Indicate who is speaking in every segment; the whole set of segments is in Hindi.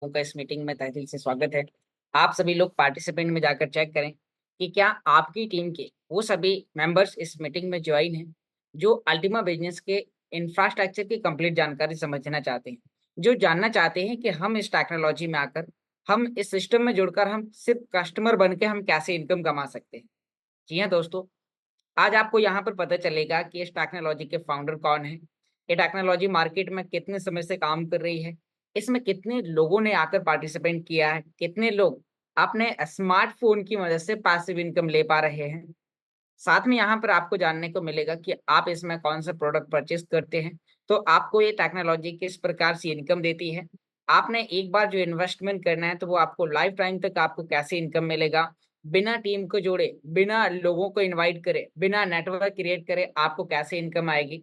Speaker 1: का इस मीटिंग में तहे दिल से स्वागत है। आप सभी लोग पार्टिसिपेंट में जाकर चेक करें कि क्या आपकी टीम के वो सभी मेंबर्स इस मीटिंग में ज्वाइन हैं, जो अल्टीमा बिजनेस के इंफ्रास्ट्रक्चर की कंप्लीट जानकारी समझना चाहते हैं, जो जानना चाहते हैं कि हम इस टेक्नोलॉजी में आकर, हम इस सिस्टम में जुड़कर हम सिर्फ कस्टमर बन के हम कैसे इनकम कमा सकते हैं। जी हाँ दोस्तों, आज आपको यहाँ पर पता चलेगा कि इस टेक्नोलॉजी के फाउंडर कौन है, ये टेक्नोलॉजी मार्केट में कितने समय से काम कर रही है, इसमें कितने लोगों ने आकर पार्टिसिपेंट किया है, कितने लोग अपने स्मार्टफ़ोन की मदद से पैसिव इनकम ले पा रहे हैं। साथ में यहाँ पर आपको जानने को मिलेगा कि आप इसमें कौन-सा प्रोडक्ट परचेज़ करते हैं, तो आपको ये टेक्नोलॉजी किस प्रकार से इनकम देती है। आपने एक बार जो इन्वेस्टमेंट करना है, तो वो आपको लाइफ़ टाइम तक आपको कैसे इनकम मिलेगा। बिना टीम को जोड़े, बिना लोगों को इनवाइट करे, बिना नेटवर्क क्रिएट करे, आपको कैसे इनकम आएगी।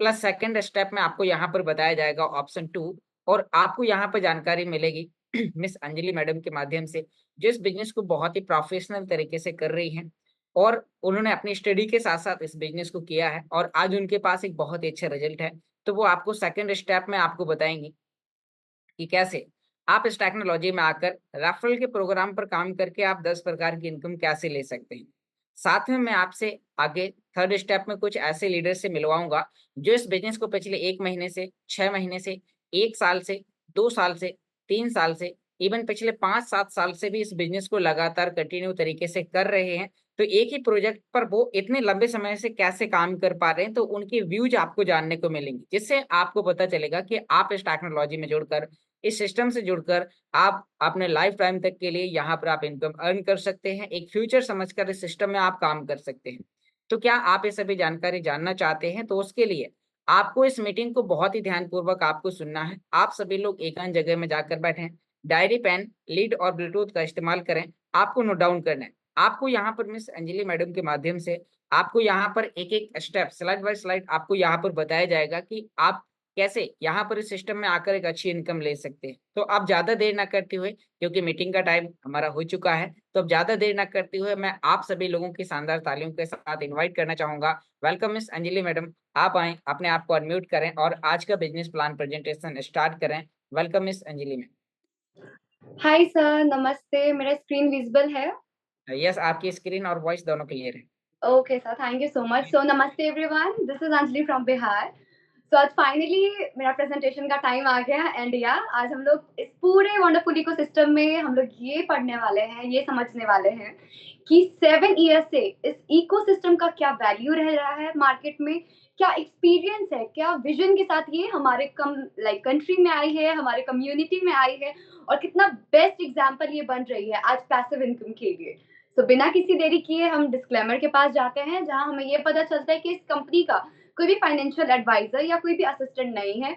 Speaker 1: प्लस सेकंड स्टेप में आपको यहाँ पर बताया जाएगा ऑप्शन 2 और आपको यहाँ पर जानकारी मिलेगी मिस अंजलि मैडम के माध्यम से, जो इस बिज़नेस को बहुत ही प्रोफ़ेशनल तरीके से कर रही हैं। और उन्होंने अपनी स्टडी के साथ-साथ इस बिज़नेस को किया है और आज उनके पास एक बहुत ही अच्छा रिज़ल्ट है। तो वो आपको सेकंड स्टेप में आपको बताएँगी कि कैसे आप इस टेक्नोलॉजी में आकर रेफरल के प्रोग्राम पर काम करके आप 10 प्रकार की इनकम कैसे ले सकते हैं। साथ में मैं आपसे आगे थर्ड स्टेप में कुछ ऐसे लीडर से मिलवाऊँगा, जो इस बिज़नेस को पिछले 1 महीने से, 6 महीने से, 1 साल से, 2 साल से, 3 साल से, इवन पिछले 5-7 साल से भी इस बिज़नेस को लगातार कंटिन्यू तरीके से कर रहे हैं। तो एक ही प्रोजेक्ट पर वो इतने लंबे समय से कैसे काम कर पा रहे हैं, तो उनके व्यूज़ आपको जानने को मिलेंगे, जिससे आपको पता चलेगा कि आप इस टेक्नोलॉजी में जुड़कर, इस सिस्टम से जुड़कर आप अपने लाइफ टाइम तक के लिए यहाँ पर आप इनकम अर्न कर सकते हैं। एक फ्यूचर समझकर इस सिस्टम में आप काम कर सकते हैं। तो क्या आप ये सभी जानकारी जानना चाहते हैं? तो उसके लिए आपको इस मीटिंग को बहुत ही ध्यानपूर्वक आपको सुनना है। आप सभी लोग एकांत जगह में जाकर बैठें, डायरी, पेन, लीड और ब्लूटूथ का इस्तेमाल करें। आपको नोट डाउन करना है। आपको यहाँ पर मिस अंजलि मैडम के माध्यम से आपको यहाँ पर एक-एक स्टेप स्लाइड बाय स्लाइड आपको यहाँ पर बताया जाएगा कि आप कैसे यहाँ पर इस सिस्टम में आकर एक अच्छी इनकम ले सकते हैं। तो आप ज़्यादा देर ना करते हुए क्योंकि मीटिंग का टाइम हमारा हो चुका है, तो अब ज़्यादा देर ना करते हुए मैं आप सभी लोगों की शानदार तालियों के साथ इनवाइट करना चाहूँगा। वेलकम मिस अंजलि मैडम, आप आएँ, अपने आप को अनम्यूट करें और आज का बिज़नेस प्लान प्रेज़ेंटेशन स्टार्ट करें। Welcome miss Anjali ma'am.
Speaker 2: Hi sir, नमस्ते। मेरा स्क्रीन विज़िबल है?
Speaker 1: यस, आपकी स्क्रीन और वॉइस दोनों क्लियर है।
Speaker 2: Okay sir, thank you so much. So namaste everyone, this is Anjali from Bihar. So आज फाइनली मेरा प्रेज़ेंटेशन का टाइम आ गया एंड या आज हम लोग इस पूरे वंडरफुल इकोसिस्टम में हम लोग ये पढ़ने वाले हैं, ये समझने वाले हैं कि 7 ईयर से इस इकोसिस्टम का क्या वैल्यू रह रहा है मार्केट में, क्या एक्सपीरियंस है, क्या विज़न के साथ ये हमारे कंट्री में आई है, हमारे कम्युनिटी में आई है और कितना बेस्ट एग्ज़ाम्पल ये बन रही है आज पैसिव इनकम के लिए। तो बिना किसी देरी किए हम डिस्क्लेमर के पास जाते हैं, जहाँ हमें ये पता चलता है कि इस कंपनी का कोई भी फाइनेंशियल एडवाइज़र या कोई भी असिस्टेंट नहीं है।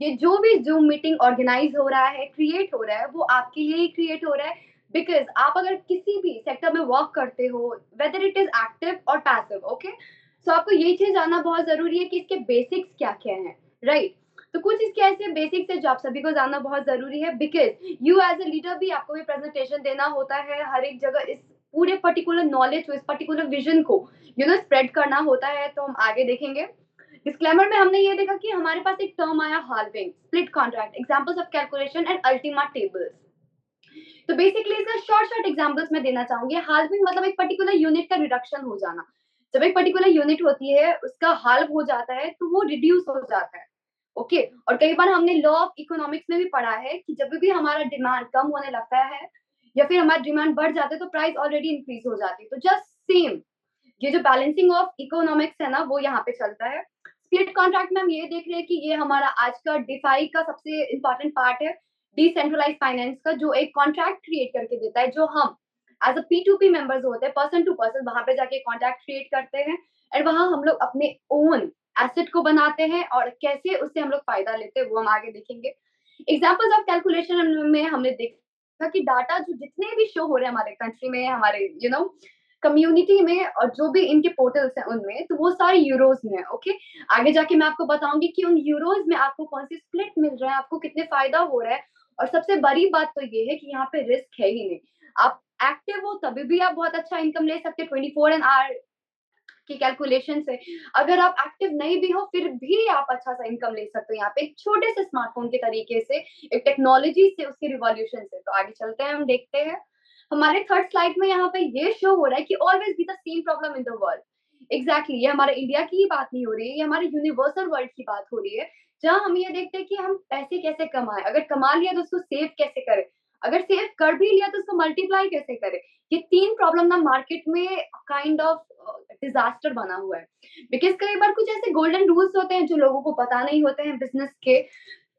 Speaker 2: ये जो भी ज़ूम मीटिंग ऑर्गेनाइज़ हो रहा है, क्रिएट हो रहा है, वो आपके लिए ही क्रिएट हो रहा है बिकॉज़ आप अगर किसी भी सेक्टर में वर्क करते हो, वेदर इट इज़ एक्टिव और पैसिव, ओके? सो आपको ये चीज़ जानना बहुत ज़रूरी है कि इसके बेसिक्स क्या-क्या हैं, राइट? तो कुछ इसके ऐसे बेसिक्स हैं जो आप सभी को जानना बहुत ज़रूरी है because you as a leader भी आपको भी प्रेज़ेंटेशन देना होता है, हर एक जगह इस पूरे पर्टिकुलर नॉलेज को, इस पर्टिकुलर विज़न को स्प्रेड करना होता है, तो हम आगे देखेंगे। डिस्क्लेमर में हमने ये देखा कि हमारे पास एक टर्म आया halving, split contract, examples of calculation and Ultima tables. तो बेसिकली इसका शॉर्ट एग्जांपल्स मैं देना चाहूँगी। हाल्विंग मतलब एक पर्टिकुलर यूनिट का रिडक्शन हो जाना। जब एक पर्टिकुलर यूनिट होती है, उसका हाल्व हो जाता है, तो वो रिड्यूस हो जाता है। ओके? और कई बार हमने लॉ ऑफ इकोनॉमिक्स में भी पढ़ा है कि जब भी हमारा डिमांड कम होने लगता है या फिर हमारा डिमांड बढ़ जाता है, तो प्राइस ऑलरेडी इंक्रीज हो जाती है। तो जस्ट सेम ये जो बैलेंसिंग ऑफ इकोनॉमिक्स है ना, वो यहाँ पे चलता है। स्प्लिट कॉन्ट्रैक्ट में हम ये देख रहे हैं कि ये हमारा आज का डिफाई का सबसे इम्पोर्टेंट पार्ट है, डिसेंट्रलाइज्ड फाइनेंस का, जो एक कॉन्ट्रैक्ट क्रिएट करके देता है, जो हम एज़ अ पी2पी मेंबर्स होते हैं, पर्सन टू पर्सन वहाँ पे जाके कॉन्ट्रैक्ट क्रिएट करते हैं एंड वहाँ हम लोग अपने ओन एसेट को बनाते हैं और कैसे उससे हम लोग फायदा लेते हैं, वो हम आगे देखेंगे। एग्जांपल्स ऑफ कैलकुलेशन में हमने देखा कि डाटा जो जितने भी शो हो रहे हैं हमारे कंट्री में, हमारे कम्युनिटी में और जो भी इनके पोर्टल्स हैं उनमें, तो वो सारे यूरोज़ में है, ओके? आगे जाके मैं आपको बताऊँगी कि उन यूरोज़ में आपको कौन-सी स्प्लिट मिल रहा है, आपको कितने फ़ायदा हो रहा है और सबसे बड़ी बात तो ये है कि यहाँ पे रिस्क है ही नहीं। आप एक्टिव हो तभी भी आप बहुत अच्छा इनकम ले सकते हैं 24 एन आवर की कैलकुलेशन से अगर आप एक्टिव नहीं भी हो फिर भी आप अच्छा सा इनकम ले सकते हो यहाँ पे एक छोटे से स्मार्टफोन के तरीके से, एक टेक्नोलॉजी से, उसकी रिवॉल्यूशन से। तो आगे चलते हैं, हम देखते हैं हमारे थर्ड स्लाइड में यहाँ पे ये शो हो रहा है कि always be the same problem in the world. Exactly, ये हमारे इंडिया की ही बात नहीं हो रही है, ये हमारे यूनिवर्सल वर्ल्ड की बात हो रही है, जहाँ हम ये देखते हैं कि हम पैसे कैसे कमाएं, अगर कमा लिया तो उसको सेव कैसे करें, अगर सेव कर भी लिया तो उसको मल्टीप्लाई कैसे करें। ये तीन प्रॉब्लम ना मार्केट में काइंड ऑफ डिजास्टर बना हुआ है। बिकॉज कई बार कुछ ऐसे गोल्डन रूल्स होते हैं जो लोगों को पता नहीं होते हैं बिजनेस के,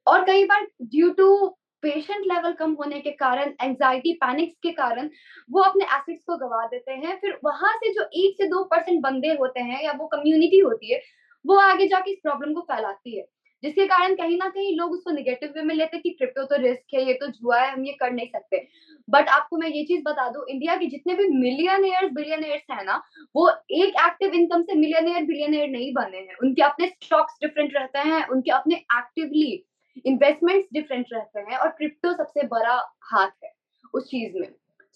Speaker 2: और कई बार ड्यू टू पेशेंट लेवल कम होने के कारण, एंजाइटी पैनिक्स के कारण वो अपने एसेट्स को गवा देते हैं। फिर वहां से जो 1 से 2% बंदे होते हैं या वो कम्युनिटी होती है, वो आगे जाके इस प्रॉब्लम को फैलाती है, जिसके कारण कहीं ना कहीं लोग उसको निगेटिव वे में लेते हैं कि क्रिप्टो तो रिस्क है, ये तो जुआ है, हम ये कर नहीं सकते। बट आपको मैं ये चीज बता दूं, इंडिया के जितने भी मिलियनियर्स बिलियनियर्स है ना, वो एक एक्टिव इनकम से मिलियनियर बिलियनियर नहीं बने हैं। उनके अपने स्टॉक्स डिफरेंट रहते हैं, उनके अपने एक्टिवली इन्वेस्टमेंट्स डिफरेंट रहते हैं, और क्रिप्टो सबसे बड़ा हाथ है उस चीज में।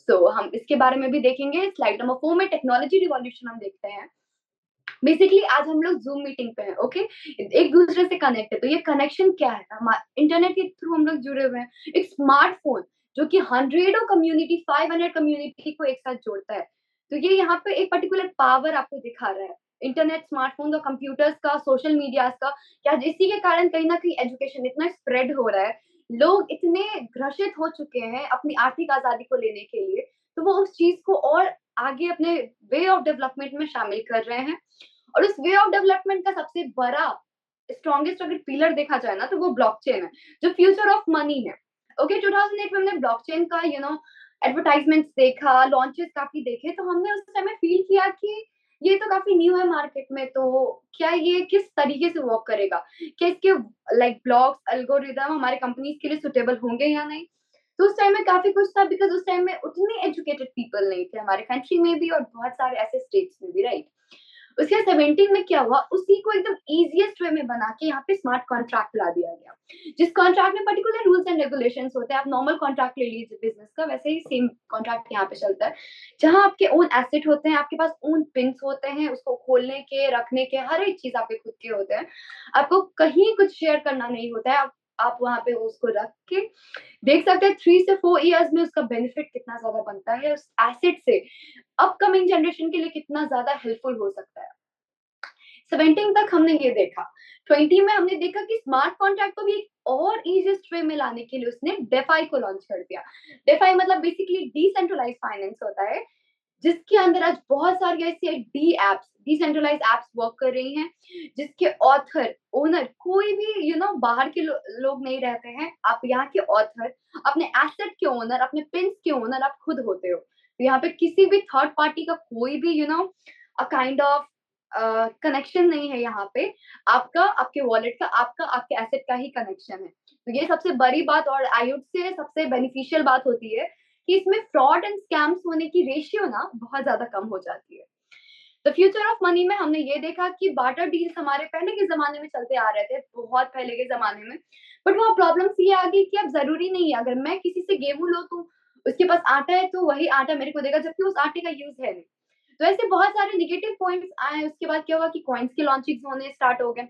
Speaker 2: सो हम इसके बारे में भी देखेंगे। स्लाइड नंबर 4 में टेक्नोलॉजी रिवॉल्यूशन हम देखते हैं। बेसिकली आज हम लोग जूम मीटिंग पे हैं, ओके, एक दूसरे से कनेक्ट है। तो ये कनेक्शन क्या है, हमारे इंटरनेट के थ्रू हम लोग जुड़े हुए हैं। एक स्मार्टफोन जो कि हंड्रेडों कम्युनिटी, 500 कम्युनिटी को एक साथ जोड़ता है। तो ये यहाँ पे एक पर्टिकुलर पावर आपको दिखा रहा है, इंटरनेट, स्मार्टफोन और कंप्यूटर्स का, सोशल मीडिया का। क्या इसी के कारण कहीं ना कहीं एजुकेशन इतना स्प्रेड हो रहा है, लोग इतने ग्रसित हो चुके हैं अपनी आर्थिक आजादी को लेने के लिए, तो वो उस चीज को और आगे अपने वे ऑफ डेवलपमेंट में शामिल कर रहे हैं। और उस वे ऑफ डेवलपमेंट का सबसे बड़ा स्ट्रॉन्गेस्ट अगर पिलर देखा जाए ना, तो वो ब्लॉकचेन है, जो फ्यूचर ऑफ मनी है। ओके, 2008 में हमने ब्लॉकचेन का एडवर्टाइजमेंट्स देखा, लॉन्चेस काफी देखे, तो हमने उस समय फील किया कि ये तो काफी न्यू है मार्केट में, तो क्या ये किस तरीके से वर्क करेगा, क्या इसके ब्लॉक्स, एल्गोरिदम हमारे कंपनीज के लिए सुटेबल होंगे या नहीं। तो उस टाइम में काफी कुछ था, बिकॉज उस टाइम में उतने एजुकेटेड पीपल नहीं थे हमारे कंट्री में भी और बहुत सारे ऐसे स्टेट्स में भी, राइट। उसके 17 में क्या हुआ, उसी को एकदम इजीएस्ट वे में बना के यहाँ पे स्मार्ट कॉन्ट्रैक्ट ला दिया गया, जिस कॉन्ट्रैक्ट में पर्टिकुलर रूल्स एंड रेगुलेशंस होते हैं। आप नॉर्मल कॉन्ट्रैक्ट ले लीजिए बिजनेस का, वैसे ही सेम कॉन्ट्रैक्ट यहाँ पे चलता है, जहाँ आपके ओन एसेट होते हैं, आपके पास ओन पिन्स होते हैं, उसको खोलने के, रखने के, हर एक चीज आपके खुद के होते हैं। आपको कहीं कुछ शेयर करना नहीं होता है, आप वहां पे उसको रख के देख सकते हैं 3 से 4 इयर्स में उसका बेनिफिट कितना ज्यादा बनता है, उस एसेट से अपकमिंग जनरेशन के लिए कितना ज्यादा हेल्पफुल हो सकता है। 17 तक हमने ये देखा। 20 में हमने देखा कि स्मार्ट कॉन्ट्रैक्ट को भी एक और इजीएस्ट वे में लाने के लिए उसने डेफाई को लॉन्च कर दिया। डेफाई मतलब बेसिकली डिसेंट्रलाइज फाइनेंस होता है, जिसके अंदर आज बहुत सारी ऐसी डिसेंट्रलाइज एप्स वर्क कर रही हैं, जिसके ऑथर, ओनर कोई भी बाहर के लोग नहीं रहते हैं। आप यहाँ के ऑथर, अपने एसेट के ओनर, अपने पिन्स के ओनर आप खुद होते हो। तो यहाँ पे किसी भी थर्ड पार्टी का कोई भी अ काइंड ऑफ कनेक्शन नहीं है यहाँ पे। आपका, आपके वॉलेट का, आपका, आपके एसेट का ही कनेक्शन है। तो ये सबसे बड़ी बात और आई वुड से सबसे बेनिफिशियल बात होती है कि इसमें फ्रॉड एंड स्कैम्स होने की रेशियो ना बहुत ज्यादा कम हो जाती है। द फ्यूचर ऑफ मनी में हमने ये देखा कि बार्टर डील्स हमारे पहले के जमाने में चलते आ रहे थे, बहुत पहले के जमाने में। बट वहाँ प्रॉब्लम्स ये आ गई कि अब जरूरी नहीं है, अगर मैं किसी से गेहूं लो तो उसके पास आटा है तो वही आटा मेरे को देगा, जबकि उस आटे का यूज है नहीं। तो ऐसे बहुत सारे निगेटिव पॉइंट्स आए। उसके बाद क्या हुआ कि कॉइन्स के लॉन्चिंग होने स्टार्ट हो गए,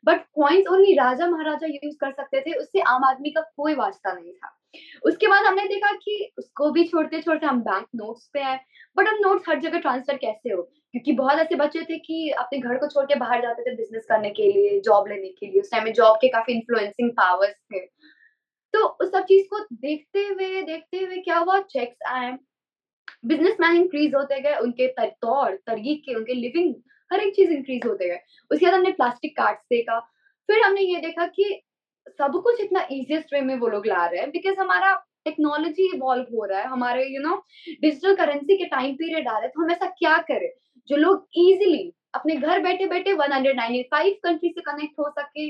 Speaker 2: but coins only Raja Maharaja use कर सकते थे, उससे आम आदमी का कोई वास्ता नहीं था। उसके बाद हमने देखा कि उसको भी छोड़ते छोड़ते हम बैंक नोट्स पे आए। बट अब नोट्स हर जगह ट्रांसफर कैसे हो, क्योंकि बहुत ऐसे बच्चे थे कि अपने घर को छोड़ के बाहर जाते थे बिजनेस करने के लिए, जॉब लेने के लिए। उस टाइम में जॉब के काफी इन्फ्लुएंसिंग पावर्स थे। तो उस सब चीज को देखते हुए क्या हुआ, चेक्स आए, बिजनेसमैन इंक्रीज होते गए, उनके तौर तरीके, उनके लिविंग, हर एक चीज इंक्रीज होते गए। उसके बाद हमने प्लास्टिक कार्ड्स देखा। फिर हमने ये देखा कि सब कुछ इतना इजीएस्ट वे में वो लोग ला रहे हैं, बिकॉज हमारा टेक्नोलॉजी इवॉल्व हो रहा है, हमारे डिजिटल करेंसी के टाइम पीरियड आ रहे हैं। तो हम ऐसा क्या करें जो लोग इजीली अपने घर बैठे बैठे 195 कंट्री से कनेक्ट हो सके,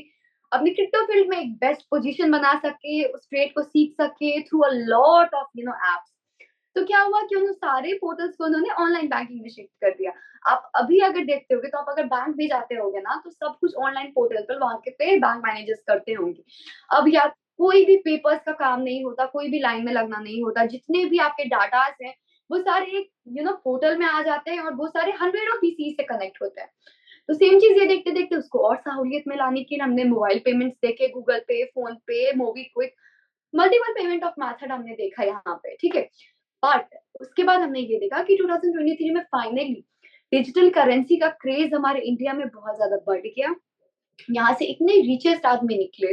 Speaker 2: अपने क्रिप्टो फील्ड में एक बेस्ट पोजीशन बना सके, उस ट्रेड को सीख सके through a lot of apps. तो क्या हुआ कि उन सारे पोर्टल्स को उन्होंने ऑनलाइन बैंकिंग में शिफ्ट कर दिया। आप अभी अगर देखते होगे तो आप अगर बैंक भी जाते होगे ना, तो सब कुछ ऑनलाइन पोर्टल पर वहां के पे बैंक मैनेजर्स करते होंगे। अब या कोई भी पेपर्स का काम नहीं होता, कोई भी लाइन में लगना नहीं होता, जितने भी आपके डाटास हैं वो सारे एक पोर्टल में आ जाते हैं और वो सारे हंड्रेड ऑफ पीसी से कनेक्ट होते हैं। तो सेम चीज ये देखते देखते उसको और सहूलियत में लाने के लिए हमने मोबाइल पेमेंट्स देखे, गूगल पे, फोन पे, MobiKwik, multiple payment of method हमने देखा यहाँ पे, ठीक है। बट उसके बाद हमने ये देखा कि 2023 में फाइनली डिजिटल करेंसी का क्रेज हमारे इंडिया में बहुत ज्यादा बढ़ गया। यहाँ से इतने रिचेस्ट आदमी निकले,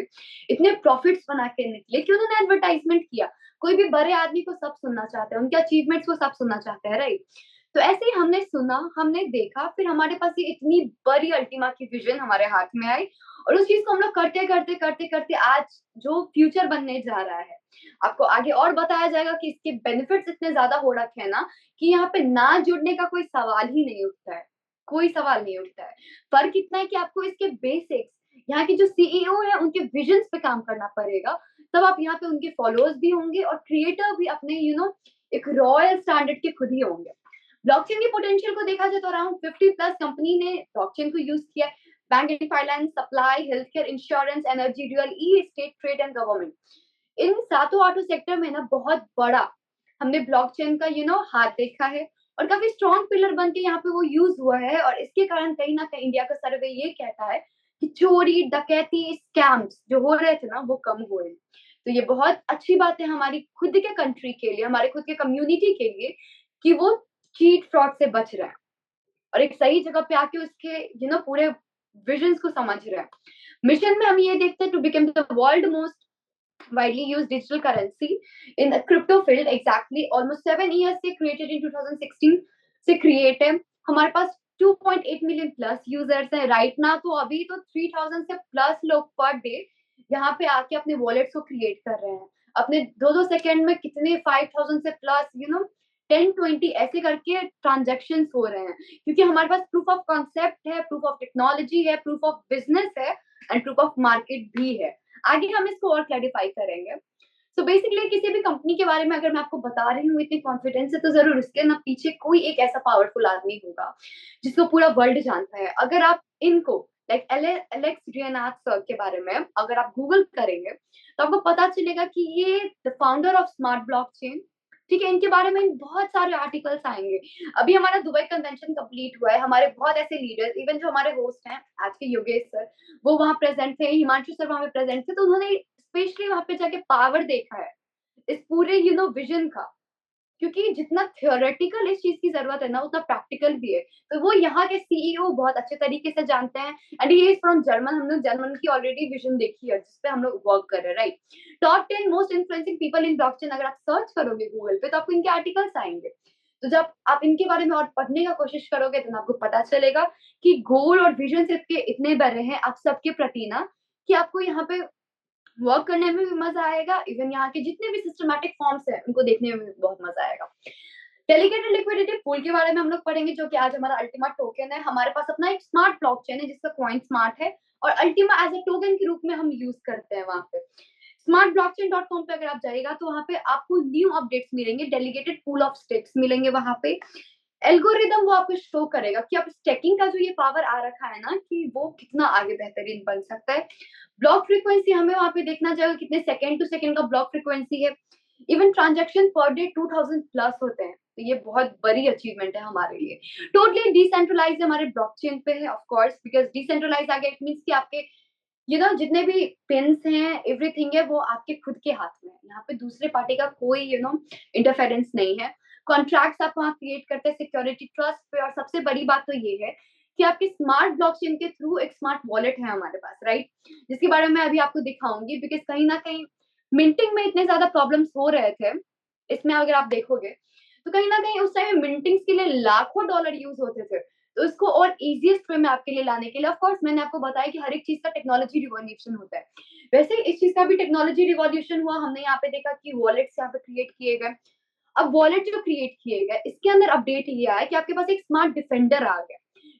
Speaker 2: इतने प्रॉफिट्स बना के निकले कि उन्होंने एडवर्टाइजमेंट किया। कोई भी बड़े आदमी को सब सुनना चाहते हैं, उनके अचीवमेंट्स को सब सुनना चाहते हैं, राइट। तो ऐसे ही हमने सुना, हमने देखा, फिर हमारे पास ये इतनी बड़ी अल्टीमा की विजन हमारे हाथ में आई और उस चीज को हम लोग करते करते करते करते आज जो फ्यूचर बनने जा रहा है, आपको आगे और बताया जाएगा कि इसके बेनिफिट्स इतने ज्यादा हो रखे हैं ना कि यहाँ पे ना जुड़ने का कोई सवाल ही नहीं उठता है, कोई सवाल नहीं उठता है। फर्क इतना है कि आपको इसके बेसिक्स, यहाँ के जो सीईओ है उनके विजन्स पे काम करना पड़ेगा, तब आप यहाँ पे उनके फॉलोअर्स भी होंगे और क्रिएटर भी अपने एक रॉयल स्टैंडर्ड के खुद ही होंगे। ब्लॉकचेन के पोटेंशियल को देखा जाए तो अराउंड 50 प्लस कंपनी ने ब्लॉकचेन को यूज किया। Banking, finance, supply, health care, insurance, energy, real estate, trade and government, इन सातों आठों सेक्टर में ना बहुत बड़ा हमने ब्लॉकचेन का हाथ देखा है और काफी स्ट्रॉन्ग पिलर बन के यहाँ पे वो यूज हुआ है। और इसके कारण कहीं ना कहीं इंडिया का सर्वे ये कहता है कि चोरी, डकैती, स्कैम्स जो हो रहे थे ना वो कम हुए। तो ये बहुत अच्छी बात है हमारी खुद के कंट्री के लिए, हमारे खुद के कम्युनिटी के लिए, कि वो चीट फ्रॉड से बच रहे हैं और एक सही जगह पे आके उसके पूरे विजन्स को समझ रहे हैं। मिशन में हम ये देखते हैं to become the world most widely used digital currency in the crypto field, exactly almost 7 years से created in 2016 से create है। हमारे पास 2.8 मिलियन प्लस यूजर्स हैं राइट ना। तो अभी तो 3000 से प्लस लोग पर डे यहाँ पे आके अपने वॉलेट्स को क्रिएट कर रहे हैं। अपने 2-2 सेकेंड में कितने 5000 से प्लस 10-20 ऐसे करके ट्रांजेक्शन हो रहे हैं, क्योंकि हमारे पास प्रूफ ऑफ कॉन्सेप्ट है, प्रूफ ऑफ टेक्नोलॉजी है, प्रूफ ऑफ बिजनेस है एंड प्रूफ ऑफ मार्केट भी है। आगे हम इसको और क्लैरिफाई करेंगे। तो बेसिकली किसी भी कंपनी के बारे में अगर मैं आपको बता रही हूँ इतनी कॉन्फिडेंस से, तो जरूर उसके ना पीछे कोई एक ऐसा पावरफुल आदमी होगा जिसको पूरा वर्ल्ड जानता है। अगर आप इनको लाइक एलेक्स रियनाथ सर के बारे में अगर आप गूगल करेंगे तो आपको पता चलेगा कि ये the founder of smart blockchain, ठीक है। इनके बारे में बहुत सारे आर्टिकल्स आएंगे। अभी हमारा दुबई कन्वेंशन कंप्लीट हुआ है, हमारे बहुत ऐसे लीडर्स, इवन जो हमारे होस्ट हैं आज के योगेश सर, वो वहां प्रेजेंट थे, हिमांशु सर वहां पे प्रेजेंट थे, तो उन्होंने स्पेशली वहां पे जाके पावर देखा है इस पूरे विजन का। क्योंकि जितना थियोरेटिकल इस चीज की जरूरत है ना उतना प्रैक्टिकल भी है। तो वो यहाँ के सीईओ बहुत अच्छे तरीके से जानते हैं and he is from German. हम लोग जर्मन की ऑलरेडी विजन देखी है जिसपे हम लोग वर्क कर रहे हैं, right. Top 10 most influencing people in blockchain अगर आप सर्च करोगे गूगल पे तो आपको इनके आर्टिकल्स आएंगे। तो जब आप इनके बारे में और पढ़ने का कोशिश करोगे तो आपको पता चलेगा कि गोल और विजन सिर्फ इतने बड़े हैं आप सबके प्रति ना, कि आपको यहाँ पे वर्क करने में भी मजा आएगा। इवन यहाँ के जितने भी सिस्टमैटिक फॉर्म्स हैं उनको देखने में भी बहुत मजा आएगा। डेलीगेटेड लिक्विडिटी पूल के बारे में हम लोग पढ़ेंगे, जो कि आज हमारा अल्टीमा टोकन है। हमारे पास अपना एक स्मार्ट ब्लॉकचेन है जिसका कॉइन स्मार्ट है और अल्टीमा एज अ टोकन के रूप में हम यूज करते हैं वहां पे। smartblockchain.com पे अगर आप जाइएगा तो वहां पे आपको न्यू अपडेट्स मिलेंगे, डेलीगेटेड पूल ऑफ स्टेक्स मिलेंगे वहां पे। एल्गोरिदम वो आपको शो करेगा कि आप स्टेकिंग का जो ये पावर आ रखा है ना कि वो कितना आगे बेहतरीन बन सकता है। ब्लॉक फ्रीक्वेंसी हमें वहां पे देखना चाहिए कितने सेकंड टू सेकंड का ब्लॉक फ्रीक्वेंसी है। Even transaction per day 2000 plus होते हैं, तो ये बहुत बड़ी अचीवमेंट है हमारे लिए। टोटली डिसेंट्रलाइज हमारे ब्लॉकचेन पे है ऑफ कोर्स, बिकॉज डिसेंट्रलाइज आ गया, इट मींस कि आपके जितने भी पिन्स हैं एवरीथिंग है वो आपके खुद के हाथ में है। यहाँ पे दूसरे पार्टी का कोई इंटरफेरेंस नहीं है। कॉन्ट्रैक्ट्स आप वहाँ क्रिएट करते हैं सिक्योरिटी ट्रस्ट पे। और सबसे बड़ी बात तो ये है कि आपके स्मार्ट ब्लॉकचेन के थ्रू एक स्मार्ट वॉलेट है हमारे पास, राइट, जिसके बारे में अभी आपको दिखाऊंगी। बिकॉज कहीं ना कहीं मिंटिंग में इतने ज्यादा प्रॉब्लम्स हो रहे थे इसमें, अगर आप देखोगे तो कहीं ना कहीं उस टाइम मिंटिंग्स के लिए लाखों डॉलर यूज होते थे। तो इसको और इजीएस्ट वे में आपके लिए लाने के लिए, ऑफ कोर्स मैंने आपको बताया कि हर एक चीज का टेक्नोलॉजी रिवॉल्यूशन होता है, वैसे इस चीज का भी टेक्नोलॉजी रिवॉल्यूशन हुआ। हमने यहाँ पे देखा कि वॉलेट्स यहाँ पे क्रिएट किए गए। अब वॉलेट जो क्रिएट किए गए इसके अंदर अपडेट ये आया कि आपके पास एक स्मार्ट डिफेंडर आ गया।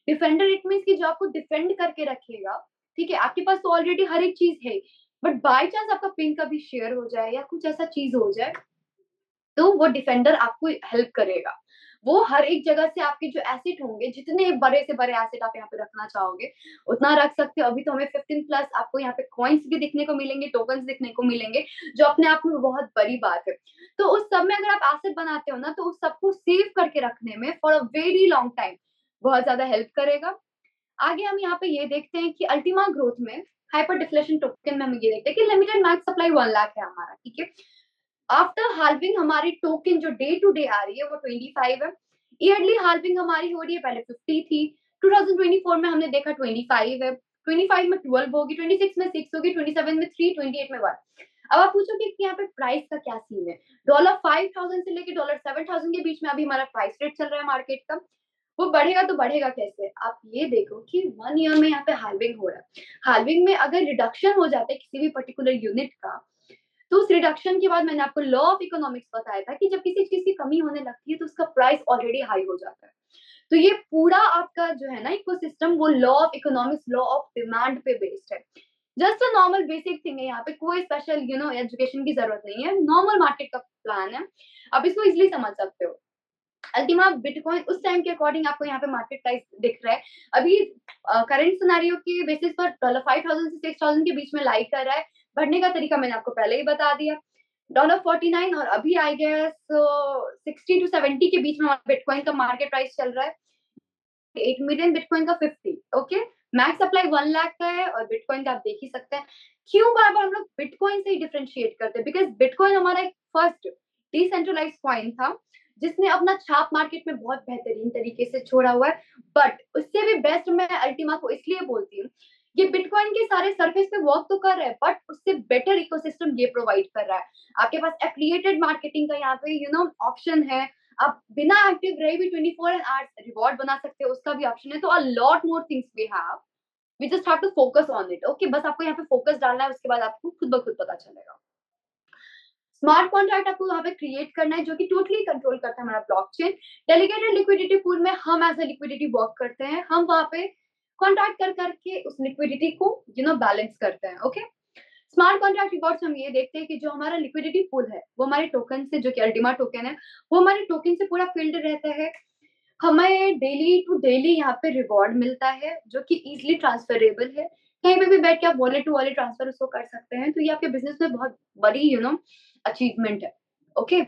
Speaker 2: डिफेंडर इट मीन्स कि जो आपको डिफेंड करके रखेगा, ठीक है। आपके पास तो ऑलरेडी हर एक चीज है, बट बाय चांस आपका पिन कभी शेयर हो जाए या कुछ ऐसा चीज हो जाए तो वो डिफेंडर आपको हेल्प करेगा। वो हर एक जगह से आपके जो एसेट होंगे, जितने बड़े से बड़े एसेट आप यहाँ पे रखना चाहोगे उतना रख सकते हो। अभी तो हमें 15 प्लस आपको यहाँ पे कॉइन्स भी दिखने को मिलेंगे, टोकन्स दिखने को मिलेंगे, जो अपने आप में बहुत बड़ी बात है। तो उस सब में अगर आप एसेट बनाते हो ना, तो उस सबको सेव करके रखने में for a very long time बहुत ज्यादा हेल्प करेगा। आगे हम यहाँ पे ये देखते हैं कि अल्टीमा ग्रोथ में हाइपर डिफ्लेशन टोकन में हम ये देखते हैं कि लिमिटेड मैक्स सप्लाई 1 लाख है हमारा, ठीक है। आफ्टर हाल्विंग हमारी टोकन जो डे टू डे आ रही है वो 25 है। ईयरली हाल्विंग हमारी हो रही है, पहले 50 थी, 2024 में हमने देखा 25 है, 25 में 12 होगी, 26 में 6 होगी, 27 में 3, 28 में 1। अब आप पूछोगे कि यहाँ पे प्राइस का क्या सीन है। $5,000 से लेके $7,000 के बीच में अभी हमारा प्राइस रेट चल रहा है मार्केट का। वो बढ़ेगा तो बढ़ेगा कैसे? आप ये देखो कि 1 ईयर में यहाँ पे हाल्विंग हो रहा है। हाल्विंग में अगर रिडक्शन हो जाता है किसी भी पर्टिकुलर यूनिट का, तो उस रिडक्शन के बाद मैंने आपको लॉ ऑफ इकोनॉमिक्स बताया था कि जब किसी चीज की कमी होने लगती है तो उसका प्राइस ऑलरेडी हाई हो जाता है। तो ये पूरा आपका जो है ना इकोसिस्टम, वो law of economics, law of demand पे बेस्ड है। Just a normal basic thing है, यहाँ पे कोई स्पेशल एजुकेशन की जरूरत नहीं है, नॉर्मल मार्केट का प्लान है, आप इसको इजिली समझ सकते हो। अल्टीमा बिटकॉइन उस टाइम के अकॉर्डिंग आपको यहाँ पे मार्केट प्राइस दिख रहा है। अभी करंट सिनेरियो के बेसिस पर $5,000 से $6,000 के बीच में लाई कर रहा है। बढ़ने का तरीका मैंने आपको पहले ही बता दिया, $49, और अभी आई गेस 60 टू 70 के बीच में बिटकॉइन का मार्केट प्राइस चल रहा है। 8 मिलियन, बिटकॉइन का 50। ओके, मैक्स सप्लाई 1 लाख का है, और बिटकॉइन का आप देख ही सकते हैं। क्यों बार बार हम लोग बिटकॉइन से ही डिफ्रेंशिएट करते हैं? बिकॉज बिटकॉइन हमारा एक फर्स्ट डिसेंट्रलाइज कॉइन था जिसने अपना छाप मार्केट में बहुत बेहतरीन तरीके से छोड़ा हुआ है। बट उससे भी बेस्ट मैं अल्टीमा को इसलिए बोलती हूँ, ये बिटकॉइन के सारे सरफेस पे वर्क तो कर रहा है, बट उससे बेटर इकोसिस्टम ये प्रोवाइड कर रहा है। आपके पास एफिलिएटेड मार्केटिंग का यहाँ पे ऑप्शन है। आप बिना एक्टिव रहे भी 24 आवर्स रिवॉर्ड बना सकते हो, उसका भी ऑप्शन है। तो a lot more things we have, we just have to focus on it. Okay, बस आपको यहाँ पे फोकस डालना है, उसके बाद आपको खुद ब खुद पता चलेगा। स्मार्ट कॉन्ट्रैक्ट आपको वहां पे क्रिएट करना है, जो कि टोटली कंट्रोल करता है हमारा ब्लॉकचेन। डेलीगेटेड लिक्विडिटी पूल में हम एज ए लिक्विडिटी वर्क करते हैं, हम वहां पे कॉन्ट्रैक्ट कर करके उस लिक्विडिटी को बैलेंस करते हैं। ओके, स्मार्ट कॉन्ट्रैक्ट रिवॉर्ड्स हम ये देखते हैं कि जो हमारा लिक्विडिटी पूल है वो हमारे टोकन से, जो कि अल्टीमा टोकन है, वो हमारे टोकन से पूरा फील्ड रहता है। हमें डेली टू डेली यहाँ पे रिवॉर्ड मिलता है, जो कि इजिली ट्रांसफरेबल है। कहीं पे भी बैठ के आप वॉलेट टू वॉलेट ट्रांसफर उसको कर सकते हैं। तो ये आपके बिजनेस में बहुत बड़ी अचीवमेंट है। ओके,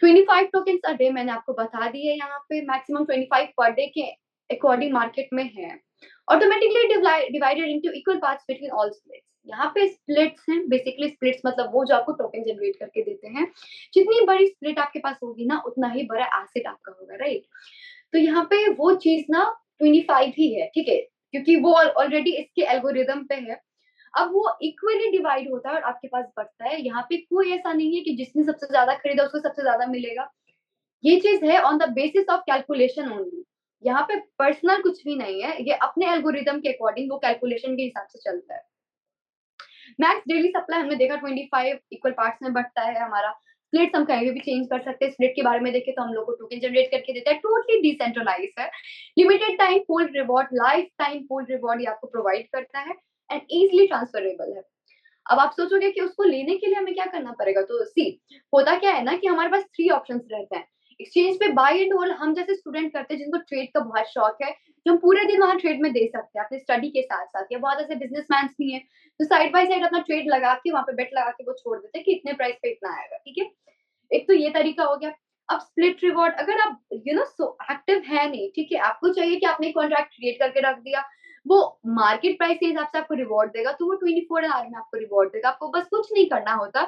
Speaker 2: 25 टोकन्स अ डे मैंने आपको बता दी है, यहाँ पे मैक्सिमम 25 पर डे के अकॉर्डिंग मार्केट में है। Automatically divided into equal parts between all splits. यहाँ पे स्प्लिट्स हैं, बेसिकली स्प्लिट्स मतलब वो जो आपको टोकन जनरेट करके देते हैं। जितनी बड़ी स्प्लिट आपके पास होगी ना, उतना ही बड़ा एसेट आपका होगा, राइट। तो यहाँ पे वो चीज ना 25 ही है, ठीक है, क्योंकि वो ऑलरेडी इसके एल्गोरिदम पे है। अब वो इक्वली डिवाइड होता है और आपके पास बढ़ता है। यहाँ पे कोई ऐसा नहीं है कि जिसने सबसे ज्यादा खरीदा उसको सबसे ज्यादा मिलेगा। ये चीज है on the basis of calculation only. यहाँ पे पर्सनल कुछ भी नहीं है, ये अपने एल्गोरिदम के अकॉर्डिंग वो कैलकुलेशन के हिसाब से चलता है। मैक्स डेली सप्लाई हमने देखा 25 इक्वल पार्ट्स में बढ़ता है हमारा। स्प्लिट्स हम कहीं भी चेंज कर सकते हैं। स्प्लिट के बारे में देखें तो हम लोग को टोकन जनरेट करके देता है, टोटली डिसेंट्रलाइज है। Limited time pool reward, life time pool reward ये आपको प्रोवाइड करता है, एंड इजिली ट्रांसफरेबल है। अब आप सोचोगे कि उसको लेने के लिए हमें क्या करना पड़ेगा? तो सी, होता क्या है ना कि हमारे पास 3 ऑप्शंस रहते हैं एक्सचेंज पे। बाय एंड होल्ड हम जैसे स्टूडेंट करते हैं जिनको ट्रेड का बहुत शौक है, जो हम पूरे दिन वहां ट्रेड में दे सकते हैं अपने स्टडी के साथ साथ। या बहुत ऐसे बिजनेसमैन भी हैं तो साइड बाय साइड अपना ट्रेड लगा के वहां पे बेट लगा के वो छोड़ देते हैं कि इतने प्राइस पे इतना आएगा, ठीक है। एक तो ये तरीका हो गया। अब स्प्लिट रिवॉर्ड, अगर आप सो एक्टिव है नहीं, ठीक है, आपको चाहिए कि आपने कॉन्ट्रैक्ट क्रिएट करके रख दिया, वो मार्केट प्राइस के हिसाब से आपको रिवॉर्ड देगा, तो वो 24 आवर में आपको रिवॉर्ड देगा। आपको बस कुछ नहीं करना होता,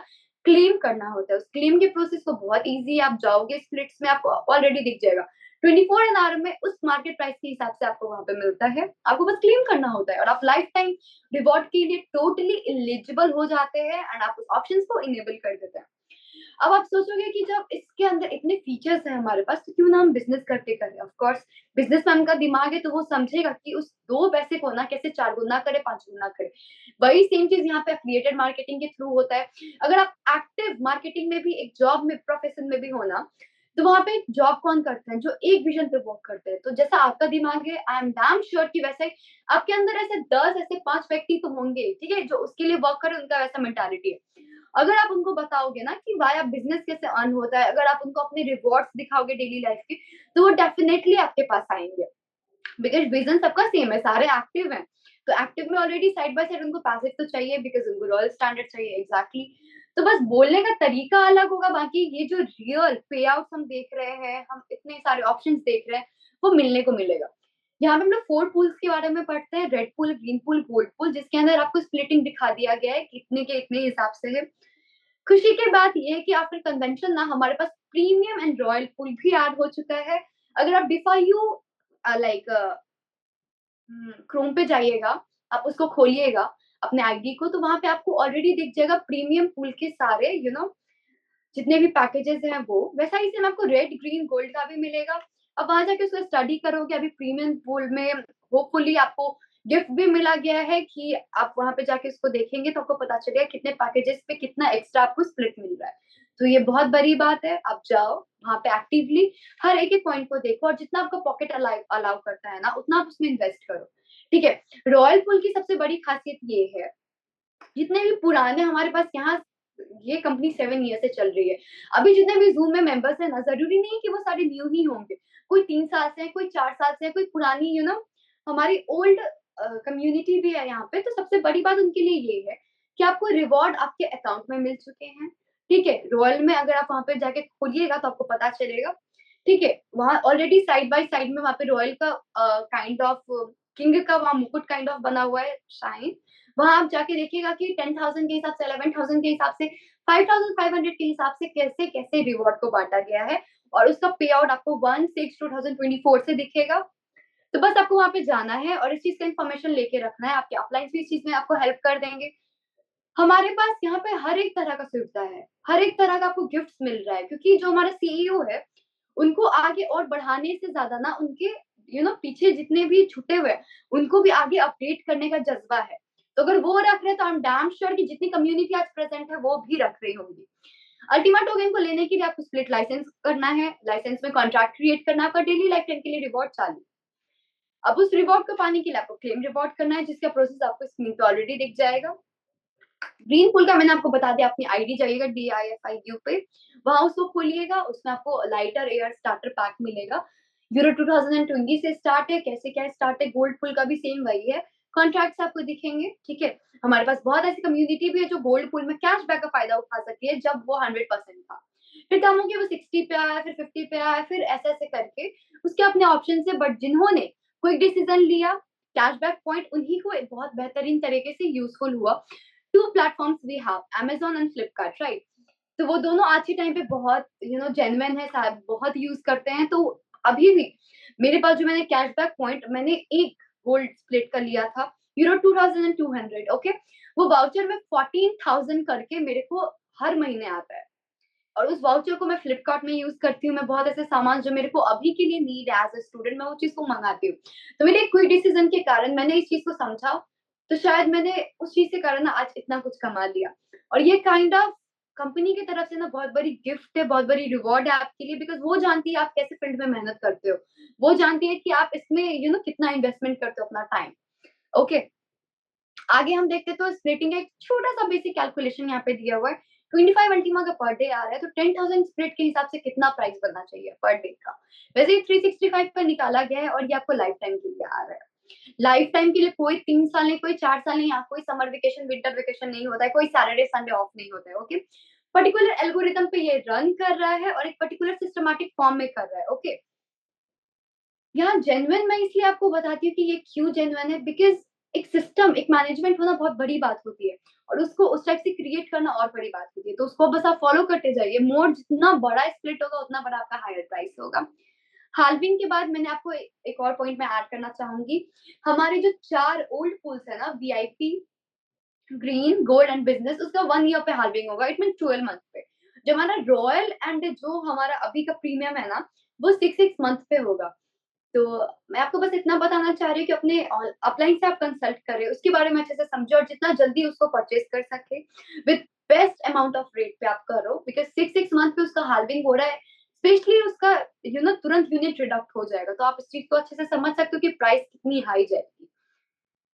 Speaker 2: क्लेम करना होता है। उस क्लेम के प्रोसेस को बहुत इजी है। आप जाओगे स्प्लिट्स में, आपको ऑलरेडी दिख जाएगा 24 एन आवर में उस मार्केट प्राइस के हिसाब से आपको वहां पे मिलता है। आपको बस क्लेम करना होता है और आप लाइफ टाइम रिवॉर्ड के लिए टोटली एलिजिबल हो जाते हैं, एंड आप उस ऑप्शन को इनेबल कर देते हैं। अब आप सोचोगे कि जब इसके अंदर इतने फीचर्स हैं हमारे पास, तो क्यों ना हम बिजनेस करते करें। ऑफ कोर्स बिजनेसमैन का दिमाग है तो वो समझेगा कि उस 2 पैसे को ना कैसे 4 गुना करे, 5 गुना करे। वही सेम चीज यहाँ पे एफिलिएटेड मार्केटिंग के थ्रू होता है। अगर आप एक्टिव मार्केटिंग में भी, एक जॉब में, प्रोफेशन में भी हो ना, तो वहां पे जॉब कौन करते हैं? जो एक विजन पे वर्क करते हैं। तो जैसा आपका दिमाग है, आई एम डैम श्योर कि वैसे आपके अंदर ऐसे 10 ऐसे 5 व्यक्ति तो होंगे, ठीक है, जो उसके लिए वर्क करे, उनका वैसा मेंटालिटी है। अगर आप उनको बताओगे ना कि वाया बिजनेस कैसे अर्न होता है, अगर आप उनको अपने रिवॉर्ड्स दिखाओगे डेली लाइफ के, तो वो डेफिनेटली आपके पास आएंगे। बिकॉज विजन सबका सेम है, सारे एक्टिव हैं, तो एक्टिव में ऑलरेडी साइड बाय साइड उनको पैसिव तो चाहिए, बिकॉज उनको रॉयल स्टैंडर्ड चाहिए। एग्जैक्टली तो बस बोलने का तरीका अलग होगा, बाकी ये जो रियल पे आउट हम देख रहे हैं, हम इतने सारे ऑप्शंस देख रहे हैं, वो मिलने को मिलेगा। यहाँ पे हम लोग 4 पूल्स के बारे में पढ़ते हैं, red pool, green pool, gold pool, जिसके अंदर आपको स्प्लिटिंग दिखा दिया गया है कि इतने के इतने हिसाब से है। खुशी की बात ये है कि आफ्टर कन्वेंशन ना हमारे पास प्रीमियम एंड रॉयल पूल भी ऐड हो चुका है। अगर आप डिफा यू लाइक क्रोम पे जाइएगा, आप उसको खोलिएगा अपने आईडी को, तो वहां पे आपको ऑलरेडी दिख जाएगा प्रीमियम पूल के सारे जितने भी पैकेजेस हैं वो। वैसा ही सेम आपको रेड, ग्रीन, गोल्ड का भी मिलेगा। अब वहां जाके उसको स्टडी करोगे। अभी प्रीमियम पूल में होपफुली आपको गिफ्ट भी मिला गया है कि आप वहां पे जाके उसको देखेंगे तो आपको पता चलेगा कितने पैकेजेस पे कितना एक्स्ट्रा आपको स्प्लिट मिल रहा है। तो ये बहुत बड़ी बात है। आप जाओ वहां पे एक्टिवली हर एक एक पॉइंट को देखो, और जितना आपका पॉकेट अलाउ करता है ना, उतना आप उसमें इन्वेस्ट करो। ठीक है। रॉयल पूल की सबसे बड़ी खासियत ये है, जितने भी पुराने हमारे पास यहाँ, ये कंपनी 7 ईयर से चल रही है, अभी जितने भी जूम में मेंबर्स हैं ना, जरूरी नहीं कि वो सारे न्यू ही होंगे। कोई 3 साल से है, कोई 4 साल से है, कोई पुरानी हमारी ओल्ड कम्युनिटी भी है यहाँ पे। तो सबसे बड़ी बात उनके लिए ये है कि आपको रिवॉर्ड आपके अकाउंट में मिल चुके हैं। ठीक है। रॉयल में अगर आप वहां पे जाके खोलिएगा तो आपको पता चलेगा। ठीक है। वहां ऑलरेडी साइड बाय साइड में वहां पे रॉयल का काइंड ऑफ किंग का वहां मुकुट काइंड ऑफ बना हुआ है शाइन। वहां आप जाके देखिएगा कि 10,000 के हिसाब से, 11,000 के हिसाब से, 5,500 के हिसाब से कैसे कैसे रिवॉर्ड को बांटा गया है। और उसका पे आउट आपको 1/6/2024 से दिखेगा। तो बस आपको वहां पे जाना है और इस चीज का इन्फॉर्मेशन लेके रखना है। आपके अपलाइंस भी इस चीज में आपको हेल्प कर देंगे। हमारे पास यहाँ पे हर एक तरह का सुविधा है, हर एक तरह का आपको गिफ्ट मिल रहा है, क्योंकि जो हमारा सीईओ है, उनको आगे और बढ़ाने से ज्यादा ना उनके पीछे जितने भी छुटे हुए हैं, उनको भी आगे अपडेट करने का जज्बा है। तो अगर वो रख रहे हैं तो आई एम डैम श्योर कि जितनी कम्युनिटी आज प्रेजेंट है वो भी रख रही होंगी। अल्टीमा टोकन को लेने के लिए आपको स्प्लिट लाइसेंस करना है, लाइसेंस में कॉन्ट्रैक्ट क्रिएट करना है, आपका डेली लाइफ टाइम के लिए रिवॉर्ड चालू। अब उस रिवॉर्ड को पाने के लिए आपको क्लेम रिवॉर्ड करना है, जिसका प्रोसेस आपको स्क्रीन पे ऑलरेडी दिख जाएगा। ग्रीन पूल का मैंने आपको बता दिया, अपनी आईडी जाइएगा DIFIU पे, वहां उसको खोलिएगा, उसमें आपको लाइटर एयर स्टार्टर पैक मिलेगा। यूरो 2020 से स्टार्ट है। कैसे क्या स्टार्ट है, गोल्ड पूल का भी सेम वही है। कॉन्ट्रैक्ट्स आपको दिखेंगे। ठीक है। हमारे पास बहुत ऐसी कम्युनिटी भी है जो गोल्ड पूल में कैशबैक का फायदा उठा सकती है, जब वो 100% था। फिर कम हो गया, वो 60 पे आया, फिर 50 पे आया, फिर ऐसे ऐसे करके उसके अपने ऑप्शन से। बट जिन्होंने क्विक डिसीजन लिया, कैशबैक पॉइंट उन्हीं को एक बहुत बेहतरीन तरीके से यूजफुल हुआ। 2 platforms we have, Amazon and Flipkart, right. तो वो दोनों आज के टाइम पे बहुत जेन्युइन है, साहब बहुत यूज करते हैं। तो अभी भी मेरे पास जो मैंने कैशबैक पॉइंट, मैंने एक गोल्ड स्प्लिट का लिया था, यूरो 2200, ओके। वो वाउचर में 14,000 करके मेरे को हर महीने आता है, और उस वाउचर को मैं फ्लिपकार्ट में यूज करती हूँ। मैं बहुत ऐसे सामान जो मेरे को अभी के लिए नीड है एज ए स्टूडेंट, मैं वो चीज को मंगाती हूँ। तो मेरे क्विक डिसीजन के कारण मैंने इस चीज को समझा, तो शायद मैंने उस चीज के कारण ना आज इतना कुछ कमा लिया। और ये काइंड ऑफ कंपनी की तरफ से ना बहुत बड़ी गिफ्ट है, बहुत बड़ी रिवॉर्ड है आपके लिए, बिकॉज वो जानती है आप कैसे फील्ड में मेहनत करते हो, वो जानती है कि आप इसमें कितना इन्वेस्टमेंट करते हो अपना टाइम। ओके। आगे हम देखते तो स्प्लिटिंग एक छोटा सा बेसिक कैलकुलेशन यहाँ पे दिया हुआ है। 25 अल्टीमा का पर डे आ रहा है, तो 10,000 स्प्लिट के हिसाब से कितना प्राइस बनना चाहिए पर डे का। वैसे 365 पर निकाला गया है, और ये आपको लाइफ टाइम के लिए आ रहा है। लाइफ टाइम के लिए कोई 3 साल नहीं, कोई 4 साल नहीं, यहाँ कोई समर वेकेशन, विंटर वेकेशन नहीं होता है, कोई सैटरडे संडे ऑफ नहीं होता है। ओके। पर्टिकुलर एल्गोरिथम पे ये रन कर रहा है और एक पर्टिकुलर सिस्टमैटिक फॉर्म में कर रहा है। ओके। यहाँ जेन्युइन मैं इसलिए आपको बताती हूँ कि ये क्यों जेन्युइन है, बिकॉज एक सिस्टम, एक मैनेजमेंट होना बहुत बड़ी बात होती है, और उसको उस टाइप से क्रिएट करना और बड़ी बात होती है। तो उसको बस आप फॉलो करते जाइए। मोड जितना बड़ा स्प्लिट होगा, उतना बड़ा आपका हायर प्राइस होगा। हाल्विंग के बाद मैंने आपको एक और पॉइंट में ऐड करना चाहूंगी। हमारे जो 4 ओल्ड पूल्स है ना, VIP, green, gold and business, उसका 1 ईयर पे हाल्विंग होगा। इट मीन 12 मंथ पे। जो हमारा रॉयल एंड जो हमारा अभी का प्रीमियम है ना, वो 6 मंथ पे होगा। तो मैं आपको बस इतना बताना चाह रही हूँ कि अपने अपलाइन से आप कंसल्ट करें, उसके बारे में अच्छे से समझो, और जितना जल्दी उसको परचेज कर सके with best amount of rate पे आप करो, बिकॉज 6 मंथ पे उसका हाल्विंग हो रहा है। स्पेशली उसका तुरंत यूनिट रिडक्ट हो जाएगा, तो आप इस चीज को अच्छे से समझ सकते हो कि प्राइस कितनी हाई जाएगी।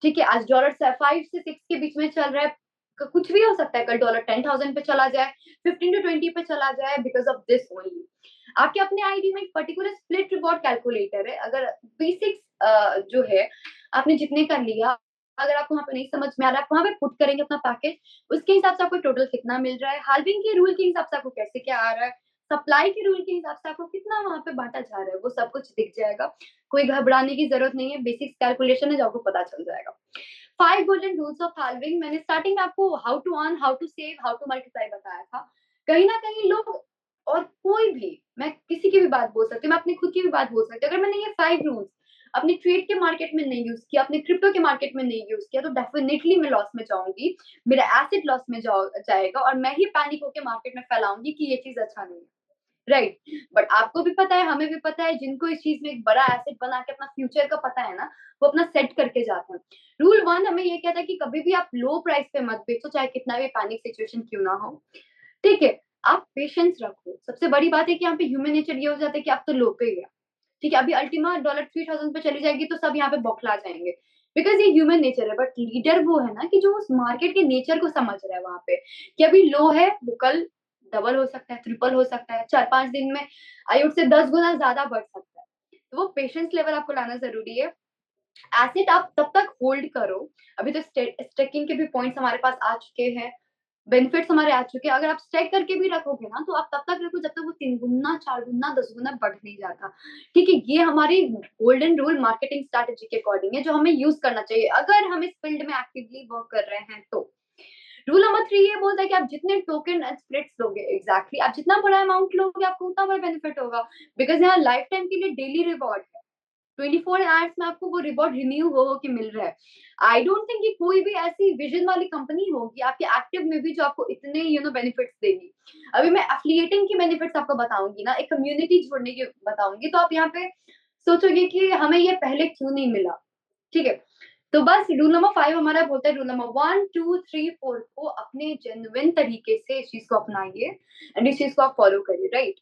Speaker 2: ठीक है। आज डॉलर 5 से 6 के बीच में चल रहा है। कुछ भी हो सकता है, कल डॉलर 10,000 पे चला जाए, 15 to 20 पे चला जाए, बिकॉज ऑफ दिस ओनली। आपके अपने आईडी में एक पर्टिकुलर स्प्लिट रिवॉर्ड कैलकुलेटर है। अगर बेसिक्स जो है आपने जितने कर लिया, अगर आपको वहां पे नहीं समझ में आ रहा है, आप वहां पे पुट करेंगे अपना पैकेज, उसके हिसाब से आपको टोटल कितना मिल रहा है, हाल्विंग के रूल के हिसाब से आपको कैसे क्या आ रहा है, सप्लाई के रूल के हिसाब से आपको कितना वहां पे बांटा जा रहा है, वो सब कुछ दिख जाएगा। कोई घबराने की जरूरत नहीं है, बेसिक्स कैलकुलेशन है जो आपको पता चल जाएगा। 5 गोल्डन रूल्स ऑफ हाल्विंग, मैंने स्टार्टिंग में आपको how to earn, how to save, how to multiply बताया था। कहीं ना कहीं लोग, और कोई भी, मैं किसी की भी बात बोल सकती हूँ, मैं अपनी खुद की भी बात बोल सकती हूँ, अगर मैंने ये 5 रूल्स अपने ट्रेड के मार्केट में नहीं यूज किया, अपने क्रिप्टो के मार्केट में नहीं यूज किया, तो डेफिनेटली मैं लॉस में जाऊंगी, मेरा एसेट लॉस में जाएगा, और मैं ही पैनिक होकर मार्केट में फैलाऊंगी कि ये चीज अच्छा नहीं है, राइट। बट आपको भी पता है, हमें भी पता है, जिनको इस चीज में एक बड़ा एसेट बना के अपना फ्यूचर का पता है ना, वो अपना सेट करके जाते हैं। रूल 1 हमें ये कहता है कि कभी भी आप लो प्राइस पे मत बेचो, चाहे कितना भी पैनिक सिचुएशन क्यों ना हो, ठीक है। आप पेशेंस रखो। सबसे बड़ी बात है कि यहाँ पे ह्यूमन नेचर ये हो जाता है कि आप तो लो पे गया, ठीक है, अभी अल्टीमा डॉलर 3,000 पे चली जाएगी तो सब यहाँ पे बौखला जाएंगे, बिकॉज ये ह्यूमन नेचर है। बट लीडर वो है ना कि जो उस मार्केट के नेचर को समझ रहा है वहां पे, कि अभी लो है, वो कल डबल हो सकता है, ट्रिपल हो सकता है, 4-5 दिन में आई वुड से 10 गुना ज्यादा बढ़ सकता है। तो वो पेशेंस लेवल आपको लाना जरूरी है। एसेट आप तब तक होल्ड करो, अभी तो स्टेकिंग के भी पॉइंट्स हमारे पास आ चुके हैं, बेनिफिट्स हमारे आ चुके हैं। अगर आप स्टेक करके भी रखोगे ना, तो आप तब तक रखो जब तक वो 3 गुना, 4 गुना, 10 गुना बढ़ नहीं जाता, ठीक है। ये हमारी गोल्डन रूल मार्केटिंग स्ट्रैटेजी के अकॉर्डिंग है, जो हमें यूज करना चाहिए अगर हम इस फील्ड में एक्टिवली वर्क कर रहे हैं तो। रूल नंबर 3 ये बोलता है कि आप जितने टोकन एंड स्प्लिट्स लोगे, एग्जैक्टली आप जितना बड़ा अमाउंट लोगे, आपको उतना बड़ा बेनिफिट होगा, बिकॉज यहाँ लाइफ टाइम के लिए डेली रिवॉर्ड है। 24 आवर्स में आपको वो रिवॉर्ड रिन्यू हो के मिल रहा है। आई डोंट थिंक कि कोई भी ऐसी विजन वाली कंपनी होगी आपके एक्टिव में भी जो आपको इतने बेनिफिट्स देगी। अभी मैं एफिलिएटिंग की बेनिफिट्स आपको बताऊंगी ना, एक कम्युनिटी जोड़ने की बताऊंगी, तो आप यहाँ पे सोचोगे कि हमें ये पहले क्यों नहीं मिला, ठीक है। तो बस रूल नंबर 5 हमारा बोलता है, रूल नंबर 1, 2, 3, 4 को अपने जेन्युइन तरीके से इस चीज को अपनाइए एंड इस चीज को आप फॉलो करिए, राइट।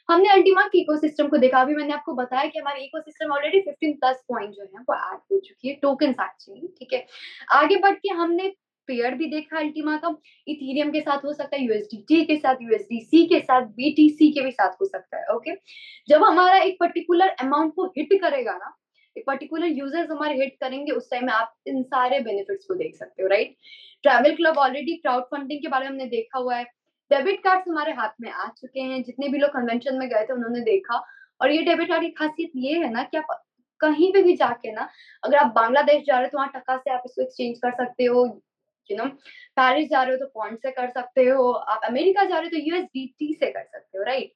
Speaker 2: हमने अल्टीमा के इकोसिस्टम को देखा, अभी मैंने आपको बताया कि हमारे इकोसिस्टम ऑलरेडी 15 प्लस पॉइंट जो है वो ऐड हो चुकी है, टोकन्स एक्चुअली, ठीक है। आगे बढ़ के हमने पेयर भी देखा अल्टीमा का, इथेरियम के साथ हो सकता है, यूएसडीटी के साथ, यूएसडीसी के साथ, बीटीसी के भी साथ हो सकता है, ओके। जब हमारा एक पर्टिकुलर अमाउंट को हिट करेगा ना, एक पर्टिकुलर यूजर्स हमारे हिट करेंगे, उस टाइम में आप इन सारे बेनिफिट्स को देख सकते हो, right. Travel club already crowd funding के बारे में हमने देखा हुआ है, डेबिट कार्ड्स हमारे हाथ में आ चुके हैं, जितने भी लोग कन्वेंशन में गए थे उन्होंने देखा। और ये डेबिट कार्ड की खासियत ये है ना कि आप कहीं पे भी जाके ना, अगर आप बांग्लादेश जा रहे हो तो वहां टका से आप इसको एक्सचेंज कर सकते हो, यू नो, पेरिस जा रहे हो तो पॉइंट से कर सकते हो, आप अमेरिका जा रहे हो तो यूएसडीटी से कर सकते हो, राइट।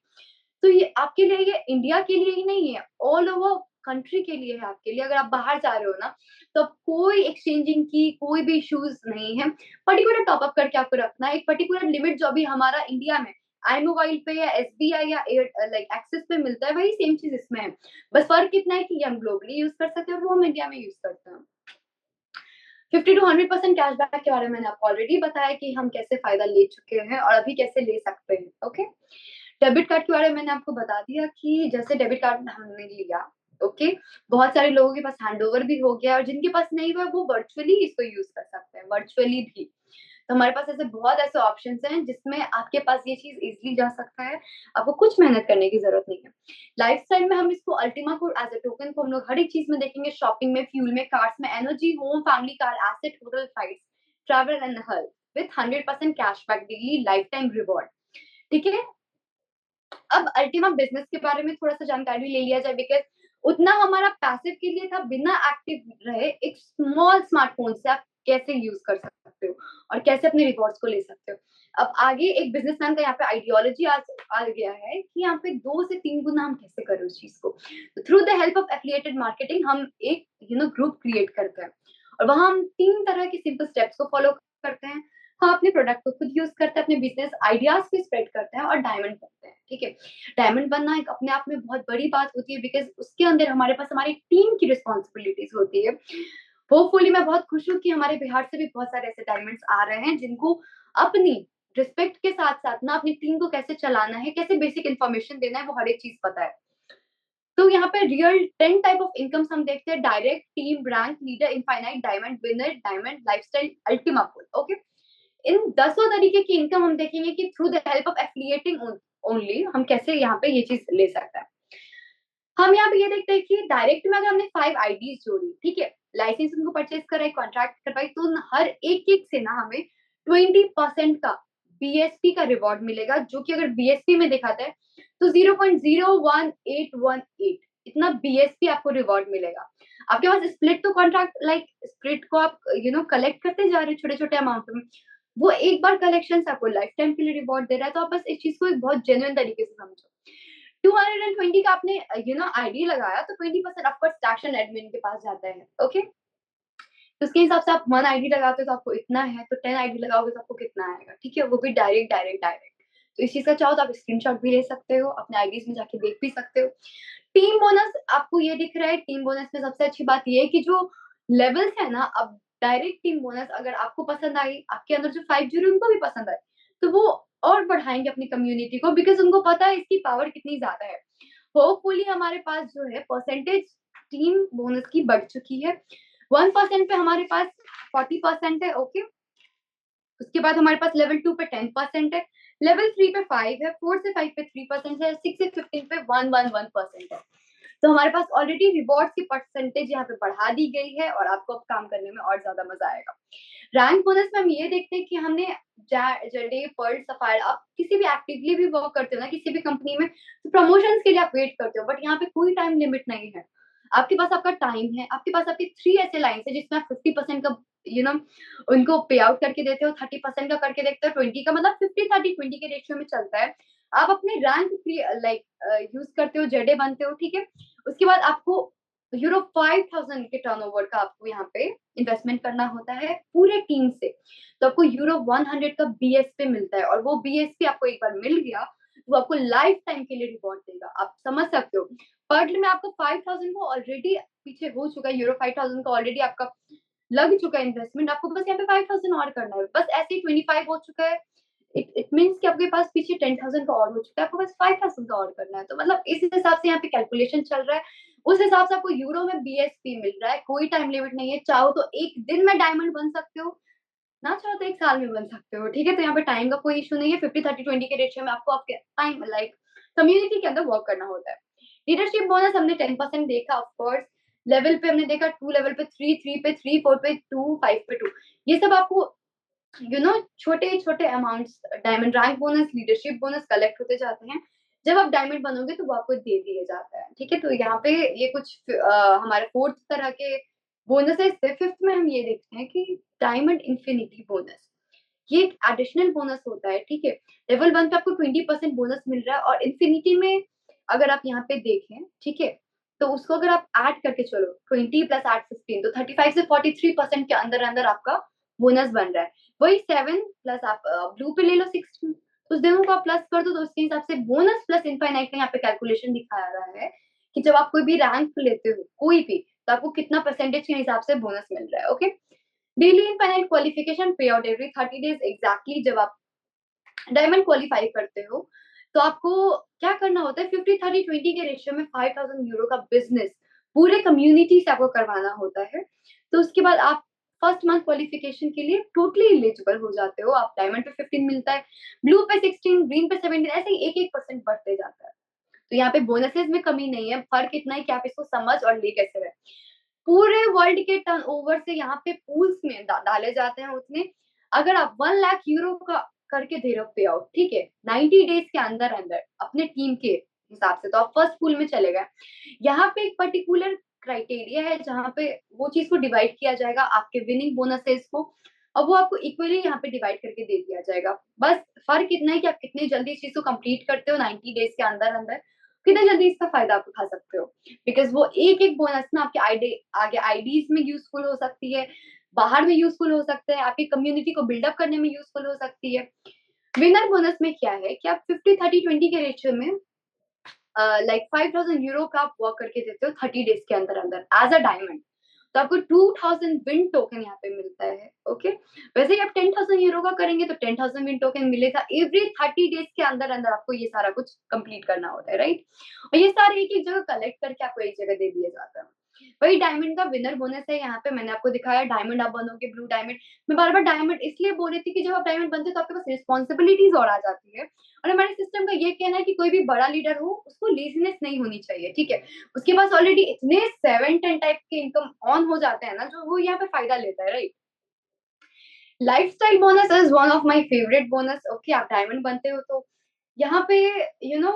Speaker 2: तो ये आपके लिए, ये इंडिया के लिए ही नहीं है, ऑल ओवर कंट्री के लिए है आपके लिए। अगर आप बाहर जा रहे हो ना, तो कोई एक्सचेंजिंग की कोई भी इश्यूज नहीं है। पर्टिकुलर टॉपअप करके आपको रखना है, एक पर्टिकुलर लिमिट जो अभी हमारा इंडिया में आई मोबाइल पे या एसबीआई या लाइक एक्सिस पे मिलता है, वही सेम चीज इसमें है। बस फर्क इतना है कि हम ग्लोबली यूज कर सकते हैं और वो हम इंडिया में यूज करते हैं। 50 to 100% कैशबैक के बारे में मैंने आपको ऑलरेडी बताया कि हम कैसे फायदा ले चुके हैं और अभी कैसे ले सकते हैं, ओके। डेबिट कार्ड के बारे में मैंने आपको बता दिया कि जैसे डेबिट कार्ड हमने लिया, ओके, बहुत सारे लोगों के पास हैंडओवर भी हो गया, और जिनके पास नहीं हुआ वो वर्चुअली इसको यूज कर सकते हैं, वर्चुअली भी। तो हमारे पास ऐसे बहुत ऐसे ऑप्शंस हैं जिसमें आपके पास ये चीज इजीली जा सकता है, आपको कुछ मेहनत करने की जरूरत नहीं है। लाइफस्टाइल में हम इसको अल्टीमा को एज अ टोकन को हम लोग हर एक चीज में देखेंगे, शॉपिंग में, फ्यूल में, कार्स में, energy, home, family car, asset, hotel, flights, travel and health with 100% cashback, daily life time reward, ठीक है। अब अल्टीमा बिजनेस के बारे में थोड़ा सा जानकारी ले लिया जाए, बिकॉज उतना हमारा पैसिव के लिए था, बिना एक्टिव रहे एक स्मॉल स्मार्टफोन से आप कैसे यूज कर सकते हो और कैसे अपने रिवॉर्ड्स को ले सकते हो। अब आगे एक बिजनेसमैन का यहाँ पे आइडियोलॉजी आ गया है कि यहाँ पे 2 से 3 गुना हम कैसे करें उस चीज को। तो through the help of affiliated marketing हम एक ग्रुप क्रिएट करते हैं, और वहां हम 3 तरह के सिंपल स्टेप्स को फॉलो करते हैं। हम अपने प्रोडक्ट को खुद यूज करते हैं, अपने बिजनेस आइडियाज को स्प्रेड करते हैं और डायमंड बनते हैं, ठीक है। डायमंड बनना एक अपने आप में बहुत बड़ी बात होती है, बिकॉज उसके अंदर हमारे पास हमारी टीम की रिस्पॉन्सिबिलिटीज होती है। होपफुली मैं बहुत खुश हूँ कि हमारे बिहार से भी बहुत सारे ऐसे डायमंड्स आ रहे हैं जिनको अपनी रिस्पेक्ट के साथ साथ ना अपनी टीम को कैसे चलाना है, कैसे बेसिक इन्फॉर्मेशन देना है, वो हर एक चीज पता है। तो यहाँ पे रियल 10 टाइप ऑफ इनकम्स हम देखते हैं, direct, team, rank, leader, infinite, diamond, winner, diamond, lifestyle, ultima pool. Okay, इन 10 तरीके की इनकम हम देखेंगे कि through the help of affiliating only हम कैसे यहाँ पे ये चीज ले सकते हैं। हम यहाँ पे ये देखते हैं कि डायरेक्ट में अगर हमने 5 आईडीज जोड़ी, ठीक है, लाइसेंस उनको परचेज कराई, कॉन्ट्रैक्ट करवाई, तो हर एक से ना हमें 20% का बीएसपी का रिवॉर्ड मिलेगा, जो कि अगर बीएसपी में दिखाता है तो 0.01818 इतना बीएसपी आपको रिवॉर्ड मिलेगा। आपके पास स्प्लिट तो कॉन्ट्रैक्ट लाइक स्प्लिट को आप कलेक्ट करते जा रहे हैं छोटे छोटे अमाउंट में, वो एक बार कलेक्शन आपको लाइफ टाइम के लिए रिवॉर्ड दे रहा है। तो आप बस इस चीज को एक बहुत जेन्युइन तरीके से समझो। 220 का आपने आईडी लगाया तो 20% ऑफकोर्स टैक्स एंड एडमिन के पास जाता है। ओके, तो उसके हिसाब से आप 1 आईडी लगाते हो तो आपको इतना है, तो 10 आईडी लगाओगे तो आपको कितना आएगा, ठीक है, वो भी डायरेक्ट डायरेक्ट डायरेक्ट। तो इस चीज का चाहो तो आप स्क्रीनशॉट भी ले सकते हो, अपने आईडीज में जाके देख भी सकते हो। टीम बोनस आपको ये दिख रहा है। टीम बोनस में सबसे अच्छी बात ये है कि जो लेवल्स है ना, अब डायरेक्ट टीम बोनस अगर आपको पसंद आई, आपके अंदर जो 5 जुड़े उनको भी पसंद आए, तो वो और बढ़ाएंगे अपनी कम्युनिटी को, बिकॉज उनको पता है इसकी पावर कितनी ज्यादा है। होपफुली हमारे पास जो है परसेंटेज टीम बोनस की बढ़ चुकी है। 1% पे हमारे पास 40% है। ओके, उसके बाद हमारे पास लेवल 2 पे 10% है, लेवल 3 पे 5 है, 4 से 5 पे 3% है, 6 से 15 पे 111% है। तो हमारे पास ऑलरेडी रिवॉर्ड्स की परसेंटेज यहाँ पे बढ़ा दी गई है और आपको अब काम करने में और ज्यादा मजा आएगा। रैंक बोनस में हम ये देखते हैं कि हमने जेडे, पर्ल, सफायर, आप किसी भी एक्टिवली भी वर्क करते हो ना किसी भी कंपनी में, तो प्रमोशंस के लिए आप वेट करते हो, बट यहाँ पे कोई टाइम लिमिट नहीं है। आपके पास आपका टाइम है, आपके पास आपकी 3 ऐसे लाइन है जिसमें आप 50% का उनको पे आउट करके देते हो, 30% का करके देखते हो, 20 का, मतलब 50-30-20 के रेशियो में चलता है। आप अपने रैंक लाइक यूज करते हो, जेडे बनते हो, ठीक है। उसके बाद आपको यूरो 5000 के टर्नओवर का आपको यहाँ पे इन्वेस्टमेंट करना होता है पूरे टीम से, तो आपको यूरो 100 का बीएसपी मिलता है, और वो बीएसपी आपको एक बार मिल गया वो आपको लाइफ टाइम के लिए रिवॉर्ड देगा। आप समझ सकते हो, पर्ल में आपको 5000 को ऑलरेडी पीछे हो चुका है, यूरो 5000 का ऑलरेडी आपका लग चुका है इन्वेस्टमेंट, आपको बस यहाँ पे 5000 और करना है, बस ऐसे ही 25 हो चुका है। इट मीन्स कि आपके पास पीछे 10,000 का और हो चुका है, आपको बस 5,000 का और करना है। तो मतलब इस हिसाब से यहाँ पे कैलकुलेशन चल रहा है, उस हिसाब से आपको यूरो में बीएसपी मिल रहा है, कोई टाइम लिमिट नहीं है। चाहो तो एक दिन में डायमंड बन सकते हो, ना चाहो तो एक साल में बन सकते हो, ठीक है। तो यहाँ पे टाइम का कोई इशू नहीं है। 50-30-20 के रेशियो में आपको आपके टाइम लाइक कम्युनिटी के अंदर वर्क करना होता है। लीडरशिप बोनस हमने 10% देखा, ऑफकोर्स लेवल पे हमने देखा 2 लेवल पे 3, 3 पे 3, 4 पे 2, 5 पे 2, ये सब आपको छोटे छोटे amounts diamond rank bonus, leadership bonus collect होते जाते हैं। जब आप डायमंड बनोगे तो वो आपको दे दिया जाता है, ठीक है। तो यहाँ पे ये कुछ हमारे 4th तरह के बोनसेस थे। 5th में हम ये देखते हैं कि डायमंड इंफिनिटी बोनस, ये एक एडिशनल बोनस होता है, ठीक है। लेवल 1 पे आपको 20% बोनस मिल रहा है, और इंफिनिटी में अगर आप यहाँ पे देखें, ठीक है, तो उसको अगर आप ऐड करके चलो 20 प्लस 8 15, तो 35 से 43% के अंदर अंदर आपका बोनस बन रहा है। वही 7 प्लस आप ब्लू पे ले लो 16, तो उस दोनों को आप प्लस कर दो, तो उसके हिसाब से बोनस प्लस इनफाइनाइट का यहाँ पे कैलकुलेशन दिखाया रहा है कि जब आप कोई भी रैंक लेते हो कोई भी, तो आपको कितना परसेंटेज के हिसाब से बोनस मिल रहा है। ओके, डेली इनफाइनाइट क्वालिफिकेशन पे आउट एवरी 30 डेज एग्जैक्टली। जब आप डायमंड क्वालिफाई करते हो तो आपको क्या करना होता है, 50-30-20 के रेशियो में 5,000 यूरो का बिजनेस पूरे कम्युनिटी से आपको करवाना होता है। तो उसके बाद आप फर्स्ट मंथ क्वालिफिकेशन के लिए टोटली एलिजिबल हो जाते हो। आप डायमंड पे 15 मिलता है, ब्लू पे 16, ग्रीन पे 17, ऐसे ही 1-1% बढ़ते जाता है। तो यहाँ पे बोनसेस में कमी नहीं है, फर्क इतना है कि आप इसको समझ और ले कैसे रहे। पूरे वर्ल्ड के टर्नओवर से यहाँ पे पूल्स में डाले जाते हैं उतने। अगर आप 1 लाख यूरो का करके दे रहे हो पे आउट, ठीक है, 90 डेज के अंदर अंदर अपने टीम के हिसाब से, तो आप फर्स्ट पूल में चले गए। यहाँ पे एक पर्टिकुलर क्राइटेरिया है जहाँ पे वो चीज को डिवाइड किया जाएगा आपके विनिंग बोनसेस को, और वो आपको इक्वली यहाँ पे डिवाइड करके दे दिया जाएगा। बस फर्क इतना है कि आप कितनी जल्दी इस चीज को कंप्लीट करते हो 90 डेज के अंदर अंदर, कितनी जल्दी इसका फायदा आप उठा सकते हो। बिकॉज वो एक एक बोनस ना आपके आगे आईडीज में यूजफुल हो सकती है, बाहर में यूजफुल हो सकते हैं, आपकी कम्युनिटी को बिल्डअप करने में यूजफुल हो सकती है। विनर बोनस में क्या है कि आप 50-30-20 के रेशियो में लाइक 5,000 यूरो का आप वर्क करके देते हो 30 डेज के अंदर अंदर एज अ डायमंड। तो आपको 2000 विन टोकन यहाँ पे मिलता है। ओके, वैसे ही आप 10,000 यूरो का करेंगे तो 10,000 विन टोकन मिलेगा। एवरी 30 डेज के अंदर अंदर आपको ये सारा कुछ कंप्लीट करना होता है, राइट। और ये सारे एक एक जगह कलेक्ट करके आपको एक जगह दे दिया जाता है। वही डायमंड का विनर बोनस है, यहाँ पे मैंने आपको दिखाया डायमंड आप बनोगे, ब्लू डायमंड। मैं बार बार डायमंड इसलिए बोल रही थी कि जब आप डायमंड बनते हो तो आपके पास रिस्पॉन्सिबिलिटीज और आ जाती है। और हमारे सिस्टम का ये कहना है कि कोई भी बड़ा लीडर हो उसको लेजीनेस नहीं होनी चाहिए, ठीक है। उसके पास ऑलरेडी इतने 7-10 टाइप के इनकम ऑन हो जाते हैं ना, जो वो यहाँ पे फायदा लेता है, right. Lifestyle bonus is one of my favourite bonus. Okay, आप डायमंड बनते हो तो यहाँ पे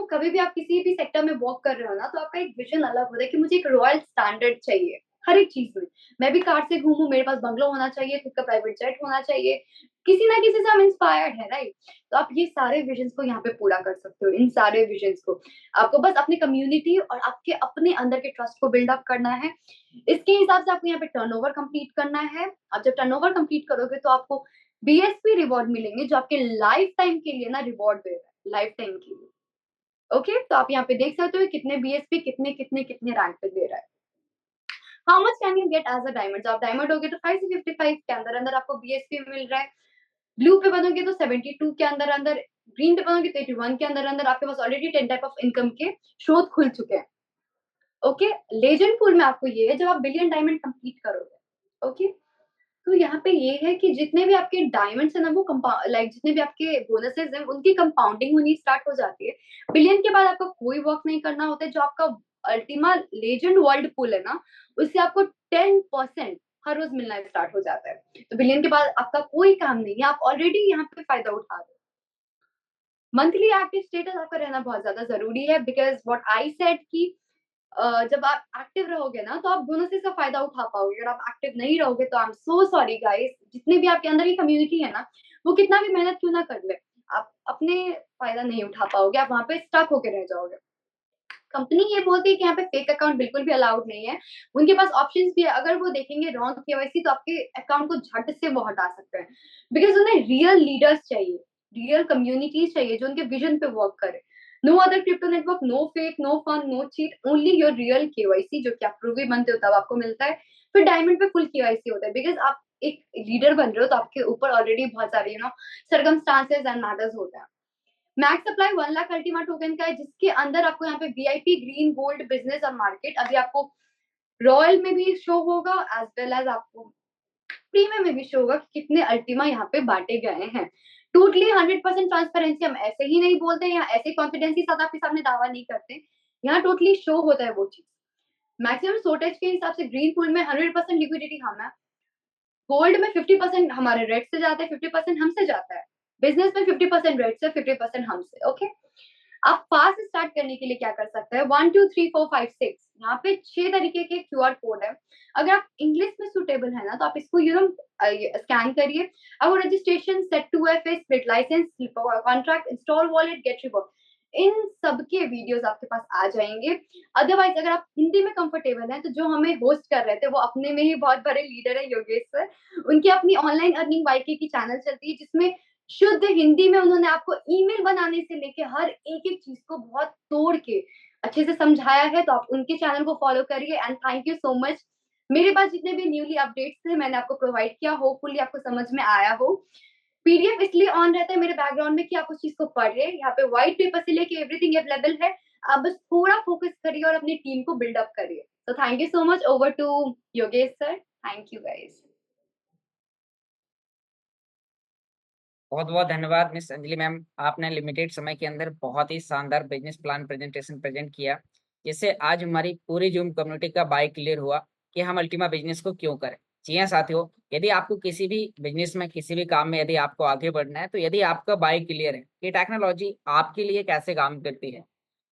Speaker 2: कभी भी आप किसी भी सेक्टर में वर्क कर रहे हो ना, तो आपका एक विजन अलग होता है कि मुझे एक रॉयल स्टैंडर्ड चाहिए हर एक चीज में। मैं भी कार से घूमूं, मेरे पास बंगलो होना चाहिए, खुद का प्राइवेट जेट होना चाहिए, किसी ना किसी से हम इंस्पायर्ड है, राइट। तो आप ये सारे विजन्स को यहाँ पे पूरा कर सकते हो, इन सारे विजन्स को। आपको बस अपनी कम्युनिटी और आपके अपने अंदर के ट्रस्ट को बिल्डअप करना है। इसके हिसाब से आपको यहाँ पे टर्नओवर कंप्लीट करना है। आप जब टर्नओवर कंप्लीट करोगे तो आपको बीएसपी रिवॉर्ड मिलेंगे, जो आपके लाइफ टाइम के लिए ना रिवॉर्ड दे रहा है, लाइफ टाइम के लिए। ओके, तो आप यहाँ पे देख सकते हो कितने बीएसपी कितने कितने कितने रैंक पे दे रहा है। How much can you get as a diamond? आप डायमंड होगे तो 5 से 55 के अंदर अंदर आपको बीएसपी मिल रहा है। ब्लू पे बनोगे तो 72 के अंदर अंदर, ग्रीन पे बनोगे तो 81 के अंदर अंदर। आपके पास ऑलरेडी 10 टाइप ऑफ इनकम के स्रोत खुल चुके हैं। ओके, लेजेंड पूल में आपको ये है जब आप बिलियन डायमंड कंप्लीट करोगे। ओके, तो यहाँ पे ये है कि जितने भी आपके डायमंड्स है ना, वो लाइक जितने भी आपके बोनसेस हैं उनकी कंपाउंडिंग होनी स्टार्ट हो जाती है। बिलियन के बाद आपको कोई वर्क नहीं करना होता है। जो आपका अल्टीमा लेजेंड वर्ल्ड पूल है ना, उससे आपको 10% हर रोज मिलना स्टार्ट हो जाता है। तो बिलियन के बाद आपका कोई काम नहीं है, आप ऑलरेडी यहाँ पे फायदा उठा रहे हो। मंथली एक्टिव स्टेटस आपका रहना बहुत ज्यादा जरूरी है, बिकॉज व्हाट आई सेड कि जब आप एक्टिव रहोगे ना तो आप बोनसेस का फायदा उठा पाओगे। अगर आप एक्टिव नहीं रहोगे तो I am so sorry guys, जितने भी आपके अंदर की कम्युनिटी है ना, वो कितना भी मेहनत क्यों ना कर ले, आप अपने फायदा नहीं उठा पाओगे, आप वहां पे स्टक होके रह जाओगे। कंपनी ये बोलती है कि यहाँ पे फेक अकाउंट बिल्कुल भी अलाउड नहीं है। उनके पास ऑप्शंस भी है, अगर वो देखेंगे रॉन्ग केवाईसी तो आपके अकाउंट को झट से वो हटा सकते हैं। बिकॉज उन्हें रियल लीडर्स चाहिए, रियल कम्युनिटीज चाहिए जो उनके विजन पे वर्क करे। No other crypto network, no fake, no fun, no cheat, only your real KYC, जो कि आप प्रूव भी बनते हो तब आपको मिलता है। फिर डायमंड पे फुल केवाईसी होता है, बिकॉज आप एक लीडर बन रहे हो तो आपके ऊपर ऑलरेडी बहुत सारे सर्कमस्टांसेस एंड मैटर्स होते हैं। Max supply 1 lakh Ultima token का है, जिसके अंदर आपको यहाँ पे वीआईपी, ग्रीन, गोल्ड, बिजनेस और मार्केट, अभी आपको रॉयल में भी शो होगा एज वेल एज आपको प्रीमियम में भी शो होगा कि कितने अल्टीमा यहाँ पे बांटे गए हैं। टोटली 100% ट्रांसपेरेंसी, हम ऐसे ही नहीं बोलते, यहाँ ऐसे कॉन्फिडेंस के साथ आपके सामने दावा नहीं करते, यहाँ टोटली शो होता है वो चीज। मैक्सिमम शॉर्टेज के हिसाब से ग्रीन पूल में 100% लिक्विडिटी हम है, गोल्ड में 50% हमारे रेट से जाता है, 50% हमसे जाता है, बिजनेस में 50% रेट से, 50% हमसे। ओके, आप फास्ट स्टार्ट करने के लिए क्या कर सकते हैं, 1 2 3 4 5 6, यहाँ पे 6 तरीके के क्यूआर कोड है। अगर आप इंग्लिश में सुटेबल है ना तो आप इसको स्कैन करिए। अब registration, set two F, split license, contract, install wallet, get reward, इन सब के वीडियोस आपके पास आ जाएंगे। अदरवाइज अगर आप हिंदी में कंफर्टेबल हैं तो जो हमें होस्ट कर रहे थे वो अपने में ही बहुत बड़े लीडर है, योगेश सर। उनकी अपनी ऑनलाइन अर्निंग वाईके की चैनल चलती है, जिसमें शुद्ध हिंदी में उन्होंने आपको ईमेल बनाने से लेके हर एक एक चीज को बहुत तोड़ के अच्छे से समझाया है। तो आप उनके चैनल को फॉलो करिए and thank you so much. मेरे पास जितने भी न्यूली अपडेट्स थे मैंने आपको प्रोवाइड किया, होपफुली आपको समझ में आया हो। पीडीएफ इसलिए ऑन रहता है मेरे बैकग्राउंड में कि आप उस चीज को पढ़िए। यहाँ पे व्हाइट पेपर से लेके एवरीथिंग अवेलेबल है, आप बस थोड़ा फोकस करिए और अपनी टीम को बिल्डअप करिए। तो thank you so much, over to Yogesh sir. Thank you guys.
Speaker 1: बहुत बहुत धन्यवाद मिस अंजलि मैम, आपने लिमिटेड समय के अंदर बहुत ही शानदार बिजनेस प्लान प्रेजेंटेशन प्रेजेंट किया, जिससे आज हमारी पूरी जूम कम्युनिटी का बाय क्लियर हुआ कि हम अल्टीमा बिजनेस को क्यों करें। जी हाँ साथियों, यदि आपको किसी भी बिजनेस में, किसी भी काम में यदि आपको आगे बढ़ना है, तो यदि आपका बाय क्लियर है कि टेक्नोलॉजी आपके लिए कैसे काम करती है,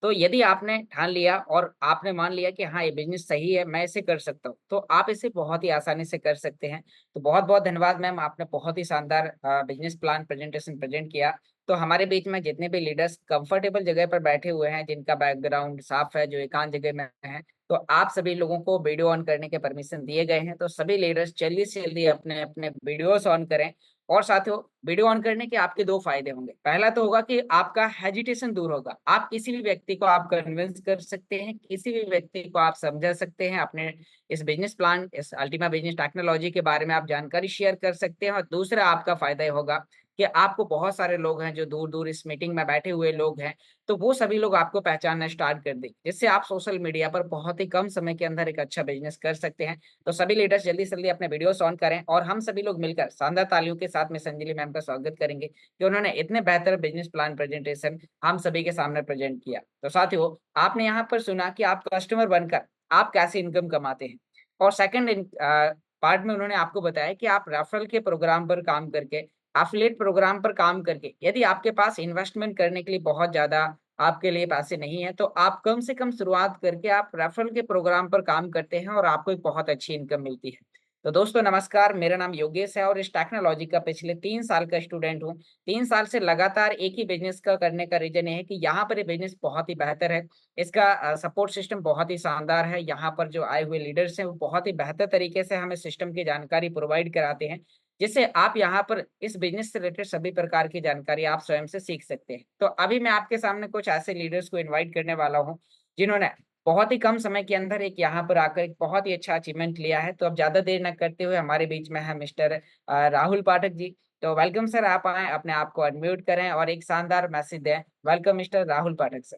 Speaker 1: तो यदि आपने ठान लिया और आपने मान लिया कि हाँ ये बिजनेस सही है, मैं इसे कर सकता हूँ, तो आप इसे बहुत ही आसानी से कर सकते हैं। तो बहुत बहुत धन्यवाद मैम, आपने बहुत ही शानदार बिजनेस प्लान प्रेजेंटेशन प्रेजेंट किया। तो हमारे बीच में जितने भी लीडर्स कंफर्टेबल जगह पर बैठे हुए हैं, जिनका बैकग्राउंड साफ है, जो एकांत जगह में है, तो आप सभी लोगों को वीडियो ऑन करने के परमिशन दिए गए हैं। तो सभी लीडर्स जल्दी से जल्दी अपने अपने वीडियोस ऑन करें और साथियों, वीडियो ऑन करने के आपके दो फायदे होंगे। पहला तो होगा कि आपका हेजिटेशन दूर होगा। आप किसी भी व्यक्ति को आप कन्विंस कर सकते हैं, किसी भी व्यक्ति को आप समझा सकते हैं, अपने इस बिजनेस प्लान, इस अल्टीमा बिजनेस टेक्नोलॉजी के बारे में आप जानकारी शेयर कर सकते हैं। और दूसरा आपका फायदा ये होगा कि आपको बहुत सारे लोग हैं जो दूर दूर इस मीटिंग में बैठे हुए लोग हैं, तो वो सभी लोग आपको पहचानना स्टार्ट कर देंगे, जिससे आप सोशल मीडिया पर बहुत ही कम समय के अंदर एक अच्छा बिजनेस कर सकते हैं। तो सभी लीडर्स जल्दी से जल्दी अपने वीडियोस ऑन करें और हम सभी लोग मिलकर शानदार तालियों के साथ में संजलि मैम का स्वागत करेंगे कि उन्होंने इतने बेहतर बिजनेस प्लान प्रेजेंटेशन हम सभी के सामने प्रेजेंट किया। तो साथियों, आपने यहाँ पर सुना कि आप कस्टमर बनकर आप कैसे इनकम कमाते हैं, और सेकंड पार्ट में उन्होंने आपको बताया कि आप रेफरल के प्रोग्राम पर काम करके, एफिलिएट प्रोग्राम पर काम करके, यदि आपके पास इन्वेस्टमेंट करने के लिए बहुत ज्यादा आपके लिए पैसे नहीं है, तो आप कम से कम शुरुआत करके आप रेफरल के प्रोग्राम पर काम करते हैं और आपको एक बहुत अच्छी इनकम मिलती है। तो दोस्तों नमस्कार, मेरा नाम योगेश है और इस टेक्नोलॉजी का पिछले 3 साल का स्टूडेंट हूँ। 3 साल से लगातार एक ही बिजनेस का करने का रीजन ये है कि यहाँ पर ये बिजनेस बहुत ही बेहतर है। इसका सपोर्ट सिस्टम बहुत ही शानदार है। यहाँ पर जो आए हुए लीडर्स हैं वो बहुत ही बेहतर तरीके से हमें सिस्टम की जानकारी प्रोवाइड कराते हैं, जिससे आप यहाँ पर इस बिज़नेस से रिलेटेड सभी प्रकार की जानकारी आप स्वयं से सीख सकते हैं। तो अभी मैं आपके सामने कुछ ऐसे लीडर्स को इनवाइट करने वाला हूँ, जिन्होंने बहुत ही कम समय के अंदर एक यहाँ पर आकर एक बहुत ही अच्छा अचीवमेंट लिया है। तो अब ज़्यादा देर ना करते हुए हमारे बीच में है मिस्टर राहुल पाठक जी। तो वेलकम सर, आप आएँ, अपने आप को अनम्यूट करें और एक शानदार मैसेज दें। Welcome mister Rahul Pathak sir.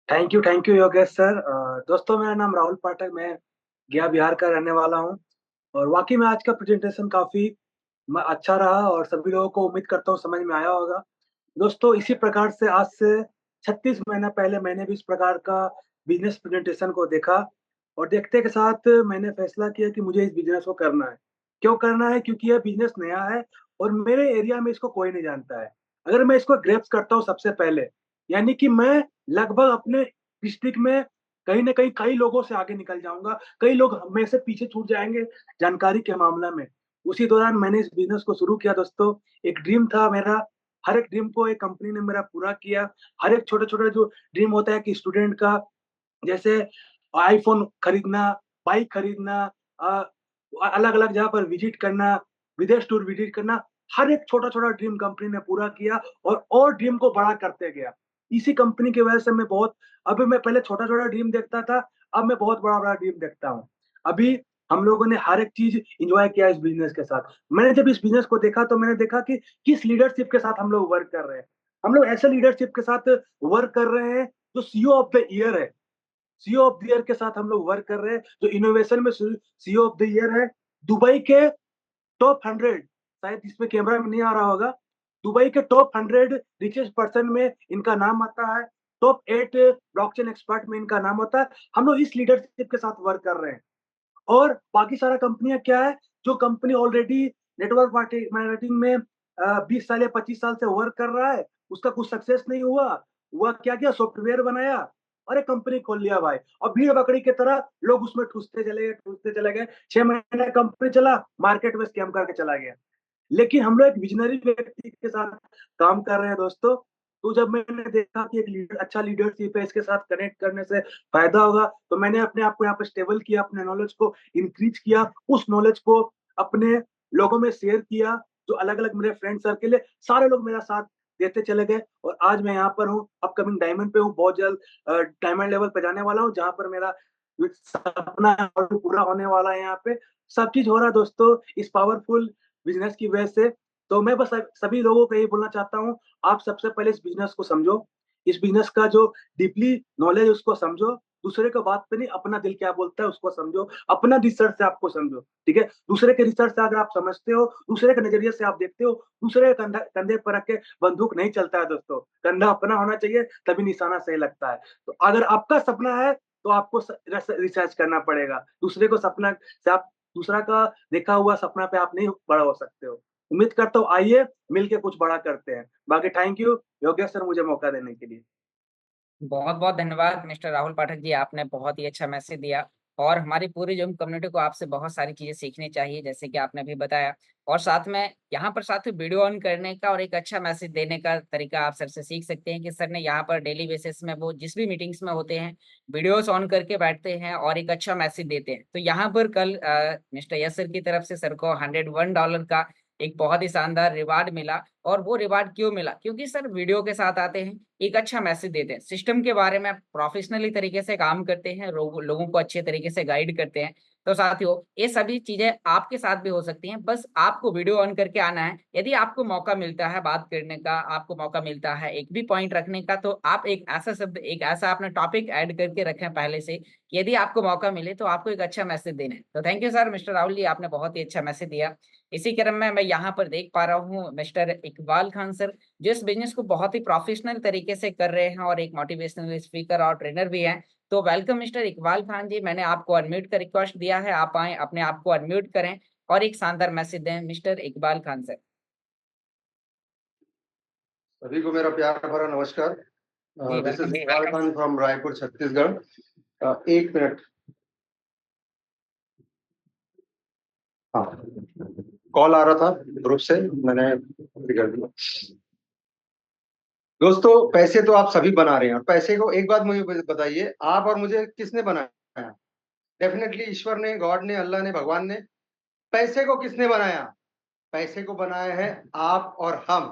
Speaker 3: Thank you Yogesh sir. दोस्तों, मेरा नाम राहुल पाठक, मैं गया बिहार का रहने वाला हूँ। और वाकई में आज का प्रेजेंटेशन काफ़ी अच्छा रहा और सभी लोगों को उम्मीद करता हूँ समझ में आया होगा। दोस्तों, इसी प्रकार से आज से 36 महीना पहले मैंने भी इस प्रकार का बिज़नेस प्रेजेंटेशन को देखा और देखते के साथ मैंने फैसला किया कि मुझे इस बिज़नेस को करना है। क्यों करना है? क्योंकि यह बिज़नेस नया है और मेरे एरिया में इसको कोई नहीं जानता है। अगर मैं इसको ग्रैस्प करता हूँ सबसे पहले, यानी कि मैं लगभग अपने डिस्ट्रिक्ट में कहीं न कहीं कई लोगों से आगे निकल जाऊँगा, कई लोग मेरे से पीछे छूट जाएँगे जानकारी के मामला में। उसी दौरान मैंने इस बिज़नेस को शुरू किया दोस्तों। एक ड्रीम था मेरा, हर एक ड्रीम को एक कंपनी ने मेरा पूरा किया। हर एक छोटा-छोटा जो ड्रीम होता है कि स्टूडेंट का, जैसे आईफ़ोन खरीदना, बाइक खरीदना, अ, अलग-अलग जगह पर विज़िट करना, विदेश टूर विज़िट करना, हर एक छोटा-छोटा ड्रीम कंपनी ने पूरा किया और ड्रीम को बड़ा करते गया। इसी कंपनी की वजह से मैं बहुत, अभी मैं पहले छोटा-छोटा ड्रीम देखता था, अब मैं बहुत बड़ा-बड़ा ड्रीम देखता हूँ। अभी हम लोगों ने हर एक चीज़ एन्जॉय किया इस बिज़नेस के साथ। मैंने जब इस बिज़नेस को देखा तो मैंने देखा कि किस लीडरशिप के साथ हम लोग वर्क कर रहे हैं। हम लोग ऐसे लीडरशिप के साथ वर्क कर रहे हैं जो सीईओ ऑफ द ईयर है। सीईओ ऑफ द ईयर के साथ हम लोग वर्क कर रहे हैं, जो इनोवेशन में सीईओ ऑफ द ईयर है। दुबई के टॉप 100, शायद इसमें कैमरा में नहीं आ रहा होगा। दुबई के टॉप 100 रिचेस्ट पर्सन में इनका नाम आता है। टॉप 8 ब्लॉकचेन एक्सपर्ट में इनका नाम होता है। हम लोग इस लीडरशिप के साथ वर्क कर रहे हैं। और बाकी सारा कंपनियाँ क्या है, जो कंपनी ऑलरेडी नेटवर्क मार्केटिंग में 20 साल या 25 साल से वर्क कर रहा है, उसका कुछ सक्सेस नहीं हुआ। वह क्या किया, सॉफ्टवेयर बनाया और एक कंपनी खोल लिया भाई। और भीड़-बकरी की तरह लोग उसमें ठूसते चले गए। 6 महीने कंपनी चला, मार्केट में स्कैम करके चला गया। लेकिन हम लोग एक विज़नरी व्यक्ति के साथ काम कर रहे हैं दोस्तों। तो जब मैंने देखा कि एक अच्छा लीडरशिप है, इसके साथ कनेक्ट करने से फ़ायदा होगा, तो मैंने अपने आप को यहाँ पे स्टेबल किया, अपने नॉलेज को इंक्रीज़ किया, उस नॉलेज को अपने लोगों में शेयर किया, जो अलग-अलग मेरे फ्रेंड सर्किल है, सारे लोग मेरा साथ देते चले गए और आज मैं यहाँ पर हूँ, अपकमिंग डायमंड पे हूँ, बहुत जल्द डायमंड लेवल पे जाने वाला हूँ, जहाँ पर मेरा सपना है और पूरा होने वाला है यहाँ पे। सब चीज़ हो रहा है दोस्तों इस पावरफुल बिज़नेस की वजह से। तो मैं बस सभी लोगों को यही बोलना चाहता हूँ, आप सबसे पहले इस बिज़नेस को समझो। इस बिज़नेस का जो डीपली नॉलेज है उसको समझो। दूसरे के बात पे नहीं, अपना दिल क्या बोलता है उसको समझो। अपना रिसर्च से आपको समझो, ठीक है? दूसरे के रिसर्च से अगर आप समझते हो, दूसरे के नज़रिए से आप देखते हो, दूसरे के कंधे पर रख के बंदूक नहीं चलता है दोस्तों। कंधा अपना होना चाहिए तभी निशाना सही लगता है। तो अगर आपका सपना है तो आपको रिसर्च करना पड़ेगा। दूसरे को सपना से आप, दूसरा का देखा हुआ सपना पे आप नहीं बड़ा हो सकते हो। उम्मीद करता हूँ आइए मिलके कुछ बड़ा करते हैं। बाकी थैंक यू योगेश सर मुझे मौका देने के लिए।
Speaker 1: बहुत-बहुत धन्यवाद मिस्टर राहुल पाठक जी, आपने बहुत ही अच्छा मैसेज दिया और हमारी पूरी जो कम्युनिटी को आपसे बहुत सारी चीज़ें सीखनी चाहिए, जैसे कि आपने अभी बताया। और साथ में यहाँ पर साथ ही वीडियो ऑन करने का और एक अच्छा मैसेज देने का तरीका आप सर से सीख सकते हैं कि सर ने यहाँ पर डेली बेसिस में वो जिस भी मीटिंग्स में होते हैं, वीडियोज़ ऑन करके बैठते हैं और एक अच्छा मैसेज देते हैं। तो यहाँ पर कल मिस्टर यस सर की तरफ से सर को $101 का एक बहुत ही शानदार रिवार्ड मिला। और वो रिवार्ड क्यों मिला? क्योंकि सर वीडियो के साथ आते हैं, एक अच्छा मैसेज देते हैं, सिस्टम के बारे में प्रोफेशनली तरीके से काम करते हैं, लोगों को अच्छे तरीके से गाइड करते हैं। तो साथियों, ये सभी चीजें आपके साथ भी हो सकती हैं, बस आपको वीडियो ऑन करके आना है। यदि आपको मौका मिलता है बात करने का, आपको मौका मिलता है एक भी पॉइंट रखने का, तो आप एक ऐसा शब्द, एक ऐसा अपना टॉपिक ऐड करके रखें पहले से, कि यदि आपको मौका मिले तो आपको एक अच्छा मैसेज देना है। तो thank you sir, mister Rahul ji, आपने बहुत ही अच्छा मैसेज दिया। इसी क्रम में मैं यहाँ पर देख पा रहा हूँ मिस्टर इकबाल खान सर, जो इस बिजनेस को बहुत ही प्रोफेशनल तरीके से कर रहे हैं और एक मोटिवेशनल स्पीकर और ट्रेनर भी हैं। तो वेलकम मिस्टर इकबाल खान जी, मैंने आपको अनम्यूट का रिक्वेस्ट दिया है, आप आए, अपने आप को अनम्यूट करें और एक शानदार मैसेज दें मिस्टर इकबाल खान सर।
Speaker 4: सभी को मेरा प्यार भरा नमस्कार।
Speaker 1: जी
Speaker 4: this
Speaker 1: welcome
Speaker 4: is Iqbal Khan from Raipur Chhattisgarh. एक मिनट, हाँ, कॉल आ रहा था ग्रुप से, मैंने कर दिया। दोस्तों, पैसे तो आप सभी बना रहे हैं, और पैसे को एक बात मुझे बताइए, आप और मुझे किसने बनाया? डेफिनेटली ईश्वर ने, गॉड ने, अल्लाह ने, भगवान ने। पैसे को किसने बनाया? पैसे को बनाया है आप और हम।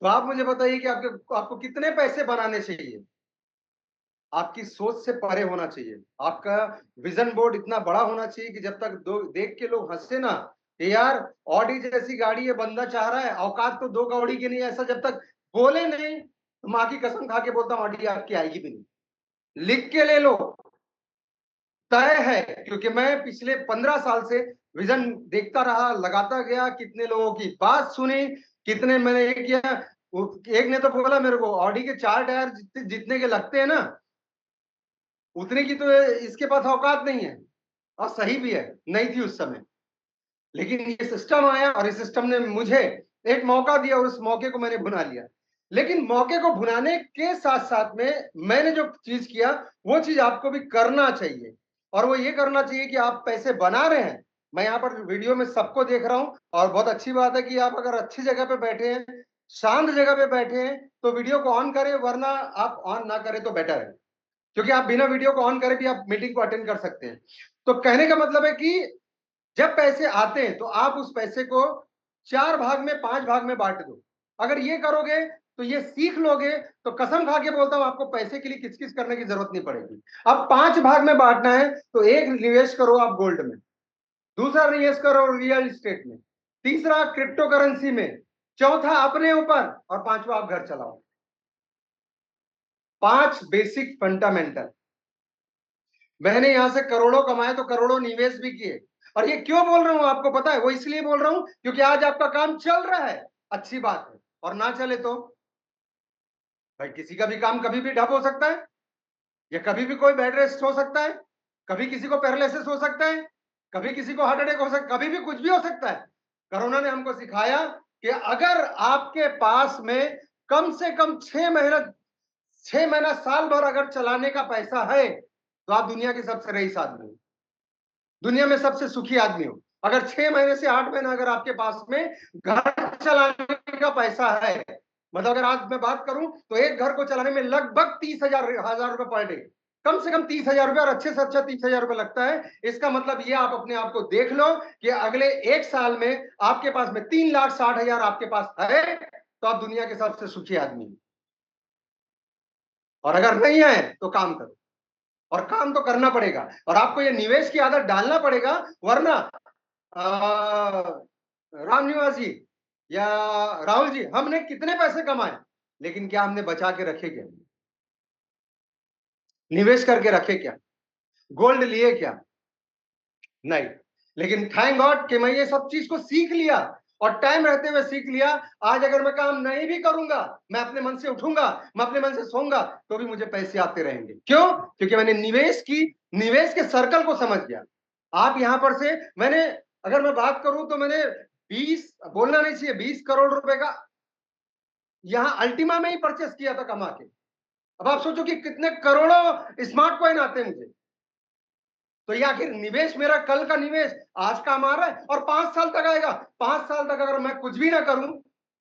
Speaker 4: तो आप मुझे बताइए कि आपको कितने पैसे बनाने चाहिए? आपकी सोच से परे होना चाहिए। आपका विजन बोर्ड इतना बड़ा होना चाहिए कि जब तक देख के लोग हंसे ना, कि यार ऑडी जैसी गाड़ी ये बंदा चाह रहा है, औकात तो 2 कौड़ी की नहीं, ऐसा जब तक बोले नहीं, तो माँ की कसम खा के बोलता हूँ ऑडी आपकी आएगी भी नहीं। लिख के ले लो, तय है। क्योंकि मैं पिछले 15 साल से विजन देखता रहा, लगाता गया, कितने लोगों की बात सुनी, कितने मैंने ये किया। एक ने तो बोला मेरे को, ऑडी के 4 टायर जितने के लगते हैं ना, उतने की तो इसके पास औकात नहीं है। और सही भी है, नहीं थी उस समय। लेकिन ये सिस्टम आया और इस सिस्टम ने मुझे एक मौका दिया, और उस मौके को मैंने भुना लिया। लेकिन मौके को भुनाने के साथ साथ में मैंने जो चीज किया, वो चीज आपको भी करना चाहिए। और वो ये करना चाहिए कि आप पैसे बना रहे हैं। मैं यहाँ पर वीडियो में सबको देख रहा हूं, और बहुत अच्छी बात है कि आप अगर अच्छी जगह पे बैठे हैं, शांत जगह पे बैठे हैं, तो वीडियो को ऑन करें, वरना आप ऑन ना करें तो बेटर है। क्योंकि आप बिना वीडियो को ऑन करे भी आप मीटिंग को अटेंड कर सकते हैं। तो कहने का मतलब है कि जब पैसे आते हैं तो आप उस पैसे को 4 भाग में, 5 भाग में बांट दो। अगर ये करोगे तो ये सीख लोगे, तो कसम खा के बोलता हूं आपको पैसे के लिए किचकिच करने की जरूरत नहीं पड़ेगी। अब 5 भाग में बांटना है, तो एक निवेश करो आप गोल्ड में, दूसरा निवेश करो रियल एस्टेट में, तीसरा क्रिप्टो करेंसी में, चौथा अपने ऊपर, और पांचवा आप घर चलाओ। 5 बेसिक फंडामेंटल। मैंने यहां से करोड़ों कमाए, तो करोड़ों निवेश भी किए। और ये क्यों बोल रहा हूं आपको पता है? वो इसलिए बोल रहा हूं क्योंकि आज आपका काम चल रहा है, अच्छी बात है। और ना चले तो भाई, किसी का भी काम कभी भी ठप हो सकता है, या कभी भी कोई बेड रेस्ट हो सकता है, कभी किसी को पैरालिसिस हो सकता है, कभी किसी को हार्ट अटैक हो सकता है, कभी भी कुछ भी हो सकता है। कोरोना ने हमको सिखाया कि अगर आपके पास में कम से कम 6 महीना साल भर अगर चलाने का पैसा है, तो आप दुनिया के सबसे रईस आदमी हो, दुनिया में सबसे सुखी आदमी हो। अगर 6 महीने से 8 महीना अगर आपके पास में घर चलाने का पैसा है, मतलब अगर आज मैं बात करूं तो एक घर को चलाने में लगभग 30,000 रुपए पर डे, कम से कम 30,000 रुपए, और अच्छे से अच्छा 30,000 रुपए लगता है। इसका मतलब ये आप अपने आप को देख लो कि अगले 1 साल में आपके पास में 3,60,000 आपके पास है, तो आप दुनिया के सबसे सुखी आदमी हो। और अगर नहीं है तो काम करो, और काम तो करना पड़ेगा, और आपको ये निवेश की आदत डालना पड़ेगा। वरना राम निवास जी या राहुल जी, हमने कितने पैसे कमाए, लेकिन क्या हमने बचा के रखे? क्या निवेश करके रखे? क्या गोल्ड लिए? क्या नहीं। लेकिन थैंक गॉड कि मैं ये सब चीज को सीख लिया, और टाइम रहते हुए सीख लिया। आज अगर मैं काम नहीं भी करूंगा, मैं अपने मन से उठूंगा, मैं अपने मन से सोऊंगा, तो भी मुझे पैसे आते रहेंगे। क्यों? क्योंकि मैंने निवेश के सर्कल को समझ गया। आप यहां पर से, मैंने, अगर मैं बात करूं तो मैंने 20, बोलना नहीं चाहिए, 20 करोड़ रुपए का यहां अल्टीमा में ही परचेस किया था कमा के। अब आप सोचो कि कितने करोड़ों स्मार्ट कॉइन आते हैं मुझे। तो ये आखिर निवेश, मेरा कल का निवेश आज काम आ रहा है, और 5 साल तक आएगा। 5 साल तक अगर मैं कुछ भी ना करूं,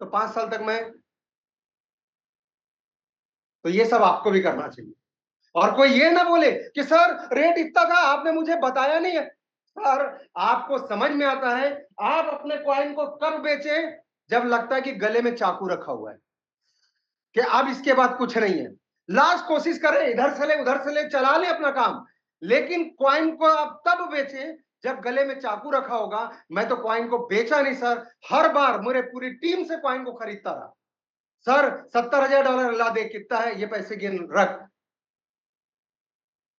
Speaker 4: तो 5 साल तक मैं, तो ये सब आपको भी करना चाहिए। और कोई ये ना बोले कि सर रेट इतना था, आपने मुझे बताया नहीं है। सर आपको समझ में आता है आप अपने कॉइन को कब बेचें? जब लगता है कि गले में चाकू रखा हुआ है कि अब इसके बाद कुछ नहीं है। लास्ट कोशिश करें, इधर से ले उधर से ले, चला ले अपना काम, लेकिन कॉइन को आप तब बेचें जब गले में चाकू रखा होगा। मैं तो कॉइन को बेचा नहीं सर, हर बार मेरे पूरी टीम से कॉइन को खरीदता रहा। सर $70,000 ला दे, कितना है ये, पैसे गिन रख।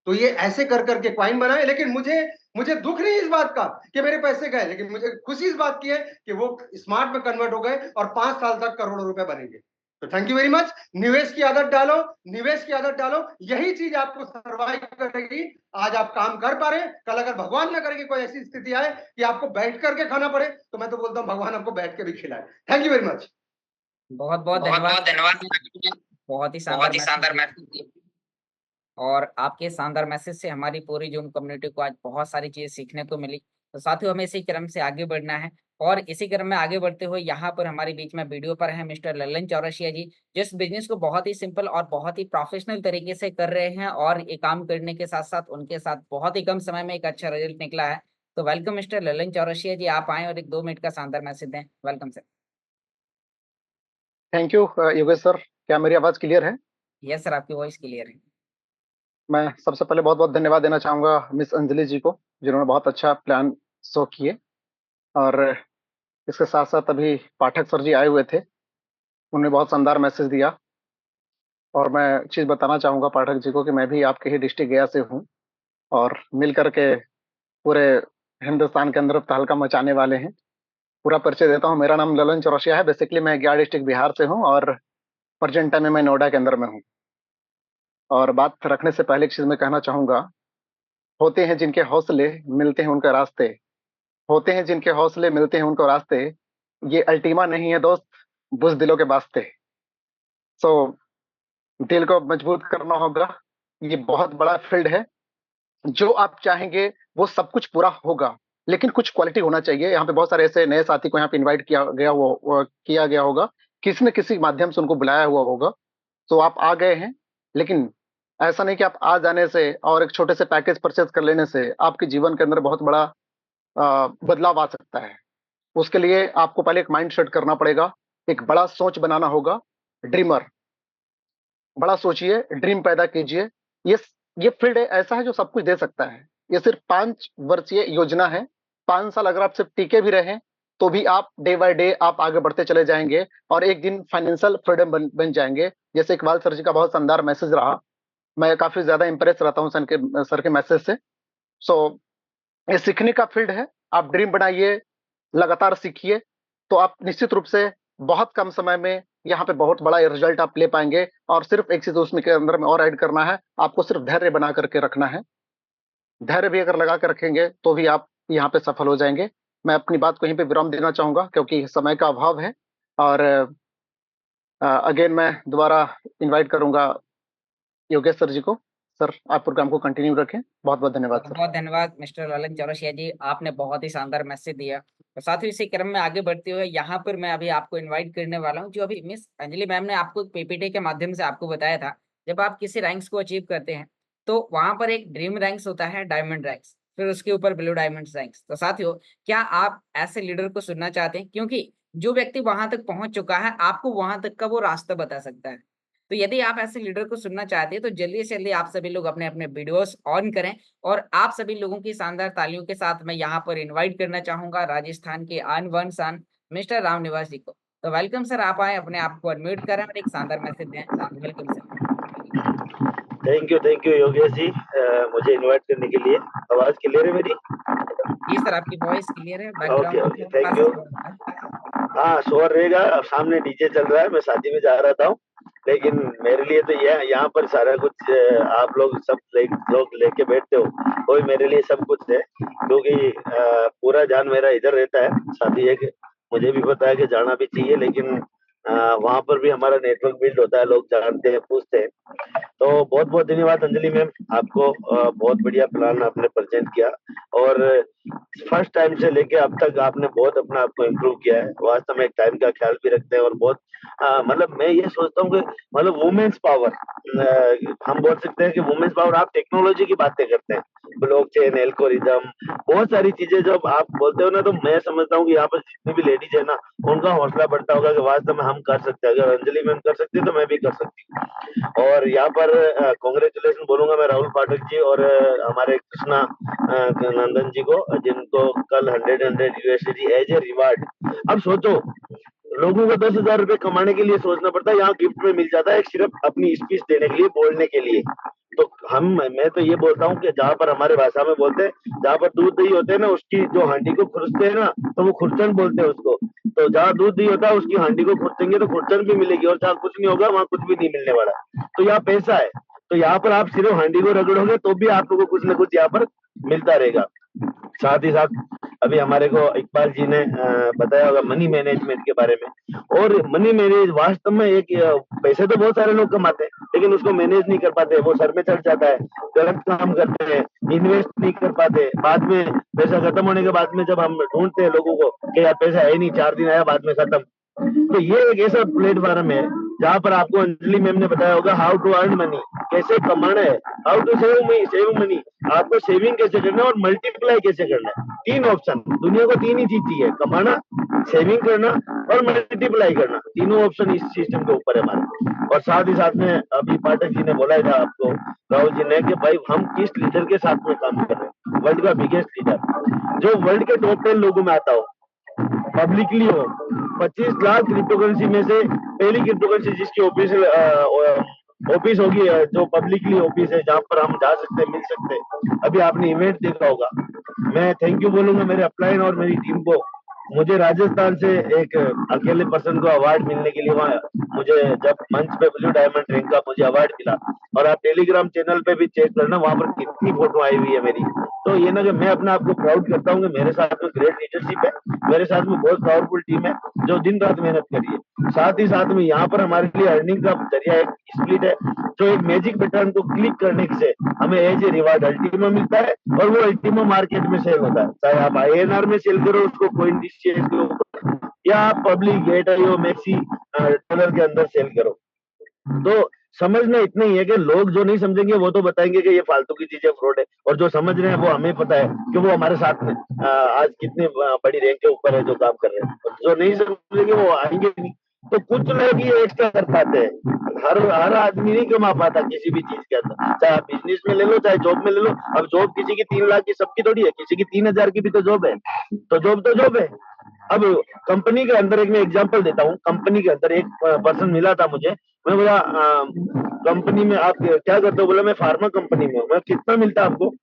Speaker 4: तो ये ऐसे कर करके कॉइन बनाए, लेकिन मुझे दुख नहीं इस बात का कि मेरे पैसे गए, लेकिन मुझे खुशी इस बात की है कि वो स्मार्ट में कन्वर्ट हो गए और 5 साल तक करोड़ों रुपए बनेंगे। तो थैंक यू वेरी मच। निवेश की आदत डालो, निवेश की आदत डालो, यही चीज आपको सर्वाइव करेगी। आज आप काम कर पा रहे हैं, कल अगर भगवान ना करे कि कोई ऐसी स्थिति आए कि आपको बैठ करके खाना पड़े, तो मैं तो बोलता हूँ भगवान आपको बैठ के भी खिलाए। Thank you very much.
Speaker 1: बहुत बहुत धन्यवाद। बहुत ही शानदार मैसेज और आपके शानदार मैसेज से हमारी पूरी जूम कम्युनिटी को आज बहुत सारी चीजें सीखने को मिली। तो साथियों, हमें इसी क्रम से आगे बढ़ना है और इसी क्रम में आगे बढ़ते हुए यहाँ पर हमारे बीच में वीडियो पर है मिस्टर ललन चौरसिया जी, जिस बिजनेस को बहुत ही सिंपल और बहुत ही प्रोफेशनल तरीके से कर रहे हैं और ये काम करने के साथ साथ उनके साथ बहुत ही कम समय में एक अच्छा रिजल्ट निकला है। तो वेलकम मिस्टर ललन चौरसिया जी, आप आए और एक 2 मिनट का शानदार मैसेज दें। Welcome sir.
Speaker 5: Thank you Yogesh sir. क्या मेरी आवाज क्लियर है?
Speaker 1: यस सर, आपकी वॉइस क्लियर है।
Speaker 5: मैं सबसे पहले बहुत बहुत धन्यवाद देना चाहूंगा मिस अंजलि जी को, जिन्होंने बहुत अच्छा प्लान शो किए। और इसके साथ साथ अभी पाठक सर जी आए हुए थे, उन्होंने बहुत शानदार मैसेज दिया। और मैं चीज बताना चाहूंगा पाठक जी को कि मैं भी आपके ही डिस्ट्रिक्ट गया से हूँ और मिल करके पूरे हिंदुस्तान के अंदर तहलका मचाने वाले हैं। पूरा परिचय देता हूँ, मेरा नाम ललन चौरसिया है। बेसिकली मैं गया डिस्ट्रिक्ट बिहार से हूँ और प्रेजेंट टाइम में मैं नोएडा के अंदर में हूँ। और बात रखने से पहले एक चीज मैं कहना चाहूंगा, होते हैं जिनके हौसले, मिलते हैं उनके रास्ते। होते हैं जिनके हौसले, मिलते हैं उनको रास्ते। ये अल्टीमा नहीं है दोस्त, बुज़दिलों के वास्ते। सो दिल को मजबूत करना होगा। ये बहुत बड़ा फील्ड है। जो आप चाहेंगे वो सब कुछ पूरा होगा, लेकिन कुछ क्वालिटी होना चाहिए। यहाँ पे बहुत सारे ऐसे नए साथी को यहाँ पे इनवाइट किया गया होगा, किसी न किसी माध्यम से उनको बुलाया हुआ होगा। तो आप आ गए हैं, लेकिन ऐसा नहीं कि आप आ जाने से और एक छोटे से पैकेज परचेज कर लेने से आपके जीवन के अंदर बहुत बड़ा बदलाव आ सकता है। उसके लिए आपको पहले एक माइंड सेट करना पड़ेगा, एक बड़ा सोच बनाना होगा। ड्रीमर, बड़ा सोचिए, ड्रीम पैदा कीजिए। ये फील्ड ऐसा है जो सब कुछ दे सकता है। ये सिर्फ 5 वर्षीय योजना है। 5 साल अगर आप सिर्फ टिके भी रहे तो भी आप डे बाय डे आप आगे बढ़ते चले जाएंगे और एक दिन फाइनेंशियल फ्रीडम बन जाएंगे। जैसे इकबाल सर जी का बहुत शानदार मैसेज रहा, मैं काफी ज्यादा इंप्रेस रहता हूँ सर के मैसेज से। सो ये सीखने का फील्ड है। आप ड्रीम बनाइए, लगातार सीखिए, तो आप निश्चित रूप से बहुत कम समय में यहाँ पे बहुत बड़ा रिजल्ट आप ले पाएंगे। और सिर्फ एक चीज उसमें के अंदर में और ऐड करना है, आपको सिर्फ धैर्य बना करके रखना है। धैर्य भी अगर लगा कर रखेंगे तो भी आप यहाँ पे सफल हो जाएंगे। मैं अपनी बात को यहीं पे विराम देना चाहूंगा क्योंकि समय का अभाव है। और अगेन मैं दोबारा इनवाइट करूंगा योगेश सर जी को। सर आप प्रोग्राम को कंटिन्यू रखें। बहुत बहुत धन्यवाद सर।
Speaker 1: बहुत धन्यवाद मिस्टर ललन चौरसिया जी, आपने बहुत ही शानदार मैसेज दिया। और साथ ही इसी क्रम में आगे बढ़ते हुए यहाँ पर मैं अभी आपको इनवाइट करने वाला हूँ, जो अभी मिस अंजलि मैम ने आपको पीपीटी के माध्यम से आपको बताया था। जब आप किसी रैंक्स को अचीव करते हैं तो वहां पर एक ड्रीम रैंक्स होता है, डायमंड रैंक्स, फिर उसके ऊपर ब्लू डायमंड रैंक्स। तो साथियों, क्या आप ऐसे लीडर को सुनना चाहते हैं? क्योंकि जो व्यक्ति वहां तक पहुंच चुका है, आपको वहां तक का वो रास्ता बता सकता है। तो यदि आप ऐसे लीडर को सुनना चाहते हैं तो जल्दी से जल्दी आप सभी लोग अपने अपने वीडियोस ऑन करें। और आप सभी लोगों की शानदार तालियों के साथ मैं यहाँ पर इनवाइट करना चाहूंगा राजस्थान के आन वन शान मिस्टर राम निवास जी को। तो वेलकम सर, आप आए, अपने आप को अनम्यूट करें और एक शानदार मैसेज दें। Welcome sir.
Speaker 6: Thank you Yogesh ji, मुझे इनवाइट करने के लिए। आवाज क्लियर है मेरी?
Speaker 1: जी सर, आपकी वॉइस क्लियर है।
Speaker 6: Okay, thank you. हाँ, शोर रहेगा। अब सामने डीजे चल रहा है, मैं शादी में जा रहा था, लेकिन मेरे लिए तो यहाँ पर सारा कुछ आप लोग सब लोग लेके बैठते हो, वही मेरे लिए सब कुछ है। क्योंकि पूरा ध्यान मेरा इधर रहता है। शादी है कि मुझे भी पता है कि जाना भी चाहिए, लेकिन वहां पर भी हमारा नेटवर्क बिल्ड होता है, लोग जानते हैं, पूछते हैं। तो बहुत बहुत धन्यवाद अंजलि मैम, आपको बहुत बढ़िया प्लान आपने प्रेजेंट किया और फर्स्ट टाइम से लेके अब तक आपने बहुत अपना आपको इम्प्रूव किया है। वास्तव में एक टाइम का ख्याल भी रखते हैं और बहुत मतलब मैं ये सोचता हूँ कि मतलब वुमेन्स पावर, हम बोल सकते हैं कि वुमेन्स पावर। आप टेक्नोलॉजी की बातें करते हैं, ब्लॉकचेन, एल्गोरिदम बहुत सारी चीजें जब आप बोलते हो ना, तो मैं समझता हूँ कि यहाँ पर जितनी भी लेडीज है ना, उनका हौसला बढ़ता होगा कि वास्तव में हम कर सकते हैं। अगर अंजलि मैम कर सकती है तो मैं भी कर सकती हूँ। और यहाँ पर कॉन्ग्रेचुलेशन बोलूंगा मैं राहुल पाठक जी और हमारे कृष्णा नंदन जी को, जिनको कल 100 USD एज ए रिवार्ड। अब सोचो, लोगों को 10,000 रुपए कमाने के लिए सोचना पड़ता है, यहाँ गिफ्ट में मिल जाता है सिर्फ अपनी स्पीच देने के लिए, बोलने के लिए। तो मैं तो ये बोलता हूँ कि जहाँ पर हमारे भाषा में बोलते हैं, जहाँ पर दूध दही होते हैं ना, उसकी जो हांडी को खुरसते हैं ना, तो वो खुरचन बोलते हैं उसको। तो जहाँ दूध दही होता है उसकी हांडी को खुरचेंगे तो खुरचन भी मिलेगी, और जहाँ कुछ नहीं होगा वहाँ कुछ भी नहीं मिलने वाला। तो यहाँ पैसा है, तो यहाँ पर आप सिर्फ हांडी को रगड़ोगे तो भी आप लोगों को कुछ ना कुछ यहाँ पर मिलता रहेगा। साथ ही साथ अभी हमारे को इकबाल जी ने बताया होगा मनी मैनेजमेंट के बारे में। और मनी मैनेज वास्तव में एक पैसे तो बहुत सारे लोग कमाते हैं, लेकिन उसको मैनेज नहीं कर पाते, वो सर में चढ़ जाता है, गलत काम करते हैं, इन्वेस्ट नहीं कर पाते। बाद में पैसा खत्म होने के बाद में जब हम ढूंढते हैं लोगों को कि यार पैसा है नहीं, 4 दिन आया बाद में खत्म। तो ये एक ऐसा प्लेटफॉर्म है जहाँ पर आपको अंजलि मैम ने बताया होगा हाउ टू अर्न मनी, कैसे कमाना है, हाउ टू सेव मनी, आपको सेविंग कैसे करना है और मल्टीप्लाई कैसे करना है। 3 ऑप्शन, दुनिया को 3 ही चीज चाहिए, कमाना, सेविंग करना और मल्टीप्लाई करना। तीनों ऑप्शन इस सिस्टम के ऊपर है हमारे। और साथ ही साथ में अभी पाठक जी ने बोला था आपको, राहुल जी ने, कि भाई हम किस लीडर के साथ में काम कर रहे हैं। वर्ल्ड का बिगेस्ट लीडर जो वर्ल्ड के टॉप 10 लोगों में आता हो, पब्लिकली हो। 25 लाख क्रिप्टो करेंसी में से पहली क्रिप्टो करेंसी जिसकी ऑफिस होगी, जो पब्लिकली ऑफिस है, जहाँ पर हम जा सकते हैं, मिल सकते हैं। अभी आपने इवेंट देखा होगा। मैं थैंक यू बोलूंगा मेरे अपलाइन और मेरी टीम को। मुझे राजस्थान से एक अकेले पर्सन को अवार्ड मिलने के लिए, वहाँ मुझे जब मंच पे ब्लू डायमंड रैंक का मुझे अवार्ड मिला, और आप टेलीग्राम चैनल पे भी चेक करना, वहां पर कितनी फोटो आई हुई है मेरी। तो ये ना कि मैं अपने आप को प्राउड करता हूँ कि मेरे साथ में ग्रेट लीडरशिप है, मेरे साथ में बहुत पावरफुल टीम है जो दिन रात मेहनत करी है। साथ ही साथ में यहाँ पर हमारे लिए अर्निंग का जरिया एक स्प्लिट है, जो एक मैजिक बटन को क्लिक करने से हमें एज ए रिवार्ड अल्टीमा मिलता है, और वो अल्टीमा मार्केट में सेल होता है। चाहे आप INR में सेल करो उसको, कोइन एक्सचेंज के ऊपर, या आप पब्लिक गेट.io मैक्सी डॉलर के अंदर सेल करो। तो समझना इतना ही है कि लोग जो नहीं समझेंगे वो तो बताएंगे कि ये फालतू की चीजें फ्रॉड है, और जो समझ रहे हैं वो हमें पता है कि वो हमारे साथ में आज कितनी बड़ी रैंक के ऊपर है जो काम कर रहे हैं। और जो नहीं समझेंगे वो आएंगे नहीं। तो कुछ लोग ये एक्स्ट्रा कर पाते हैं, हर आदमी नहीं कमा पाता किसी भी चीज के अंदर, चाहे आप बिजनेस में ले लो, चाहे जॉब में ले लो। अब जॉब किसी की 3 लाख की सबकी थोड़ी है, किसी की 3,000 की भी तो जॉब है। तो जॉब है। अब कंपनी के अंदर एक मैं एग्जांपल देता हूँ। कंपनी के अंदर एक पर्सन मिला था मुझे, मैं बोला कंपनी में आप क्या करते हो? बोला मैं फार्मा कंपनी में हूँ। मैं कितना मिलता है आपको?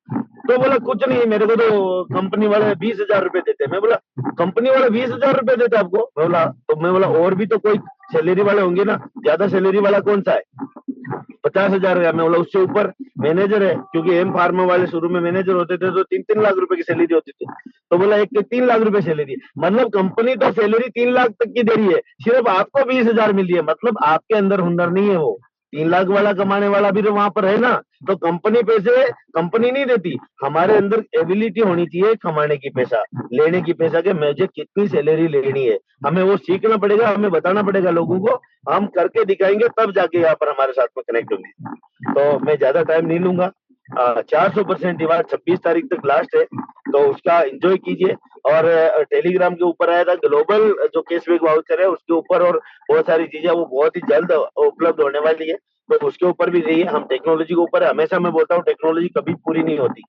Speaker 6: तो बोला कुछ नहीं, मेरे को तो कंपनी वाले 20,000 रुपए देते। मैं बोला कंपनी वाले 20,000 रुपए देते आपको? मैं बोला और भी तो कोई सैलरी वाले होंगे ना, ज्यादा सैलरी वाला कौन सा है? 50,000 है। मैं बोला उससे ऊपर मैनेजर है, क्योंकि एम फार्मा वाले शुरू में मैनेजर होते थे तो 3-3 लाख रुपए की सैलरी होती थी। तो बोला एक 3 लाख रुपए सैलरी, मतलब कंपनी तो सैलरी 3 लाख तक की दे रही है, सिर्फ आपको 20,000 मिल रही है। मतलब आपके अंदर हुनर नहीं है। वो 3 लाख वाला कमाने वाला भी तो वहां पर है ना। तो कंपनी पैसे कंपनी नहीं देती, हमारे अंदर एबिलिटी होनी चाहिए कमाने की, पैसा लेने की, पैसा के मुझे कितनी सैलरी लेनी है। हमें वो सीखना पड़ेगा, हमें बताना पड़ेगा लोगों को, हम करके दिखाएंगे तब जाके यहाँ पर हमारे साथ में कनेक्ट होंगे। तो मैं ज्यादा टाइम नहीं लूंगा। 400% रिवार्ड 26 तारीख तक लास्ट है, तो उसका एंजॉय कीजिए। और टेलीग्राम के ऊपर आया था ग्लोबल जो कैशबैक वाउचर है उसके ऊपर, और बहुत सारी चीजें वो बहुत ही जल्द उपलब्ध होने वाली है, तो उसके ऊपर भी रहिए। हम टेक्नोलॉजी के ऊपर है, हमेशा मैं बोलता हूँ टेक्नोलॉजी कभी पूरी नहीं होती,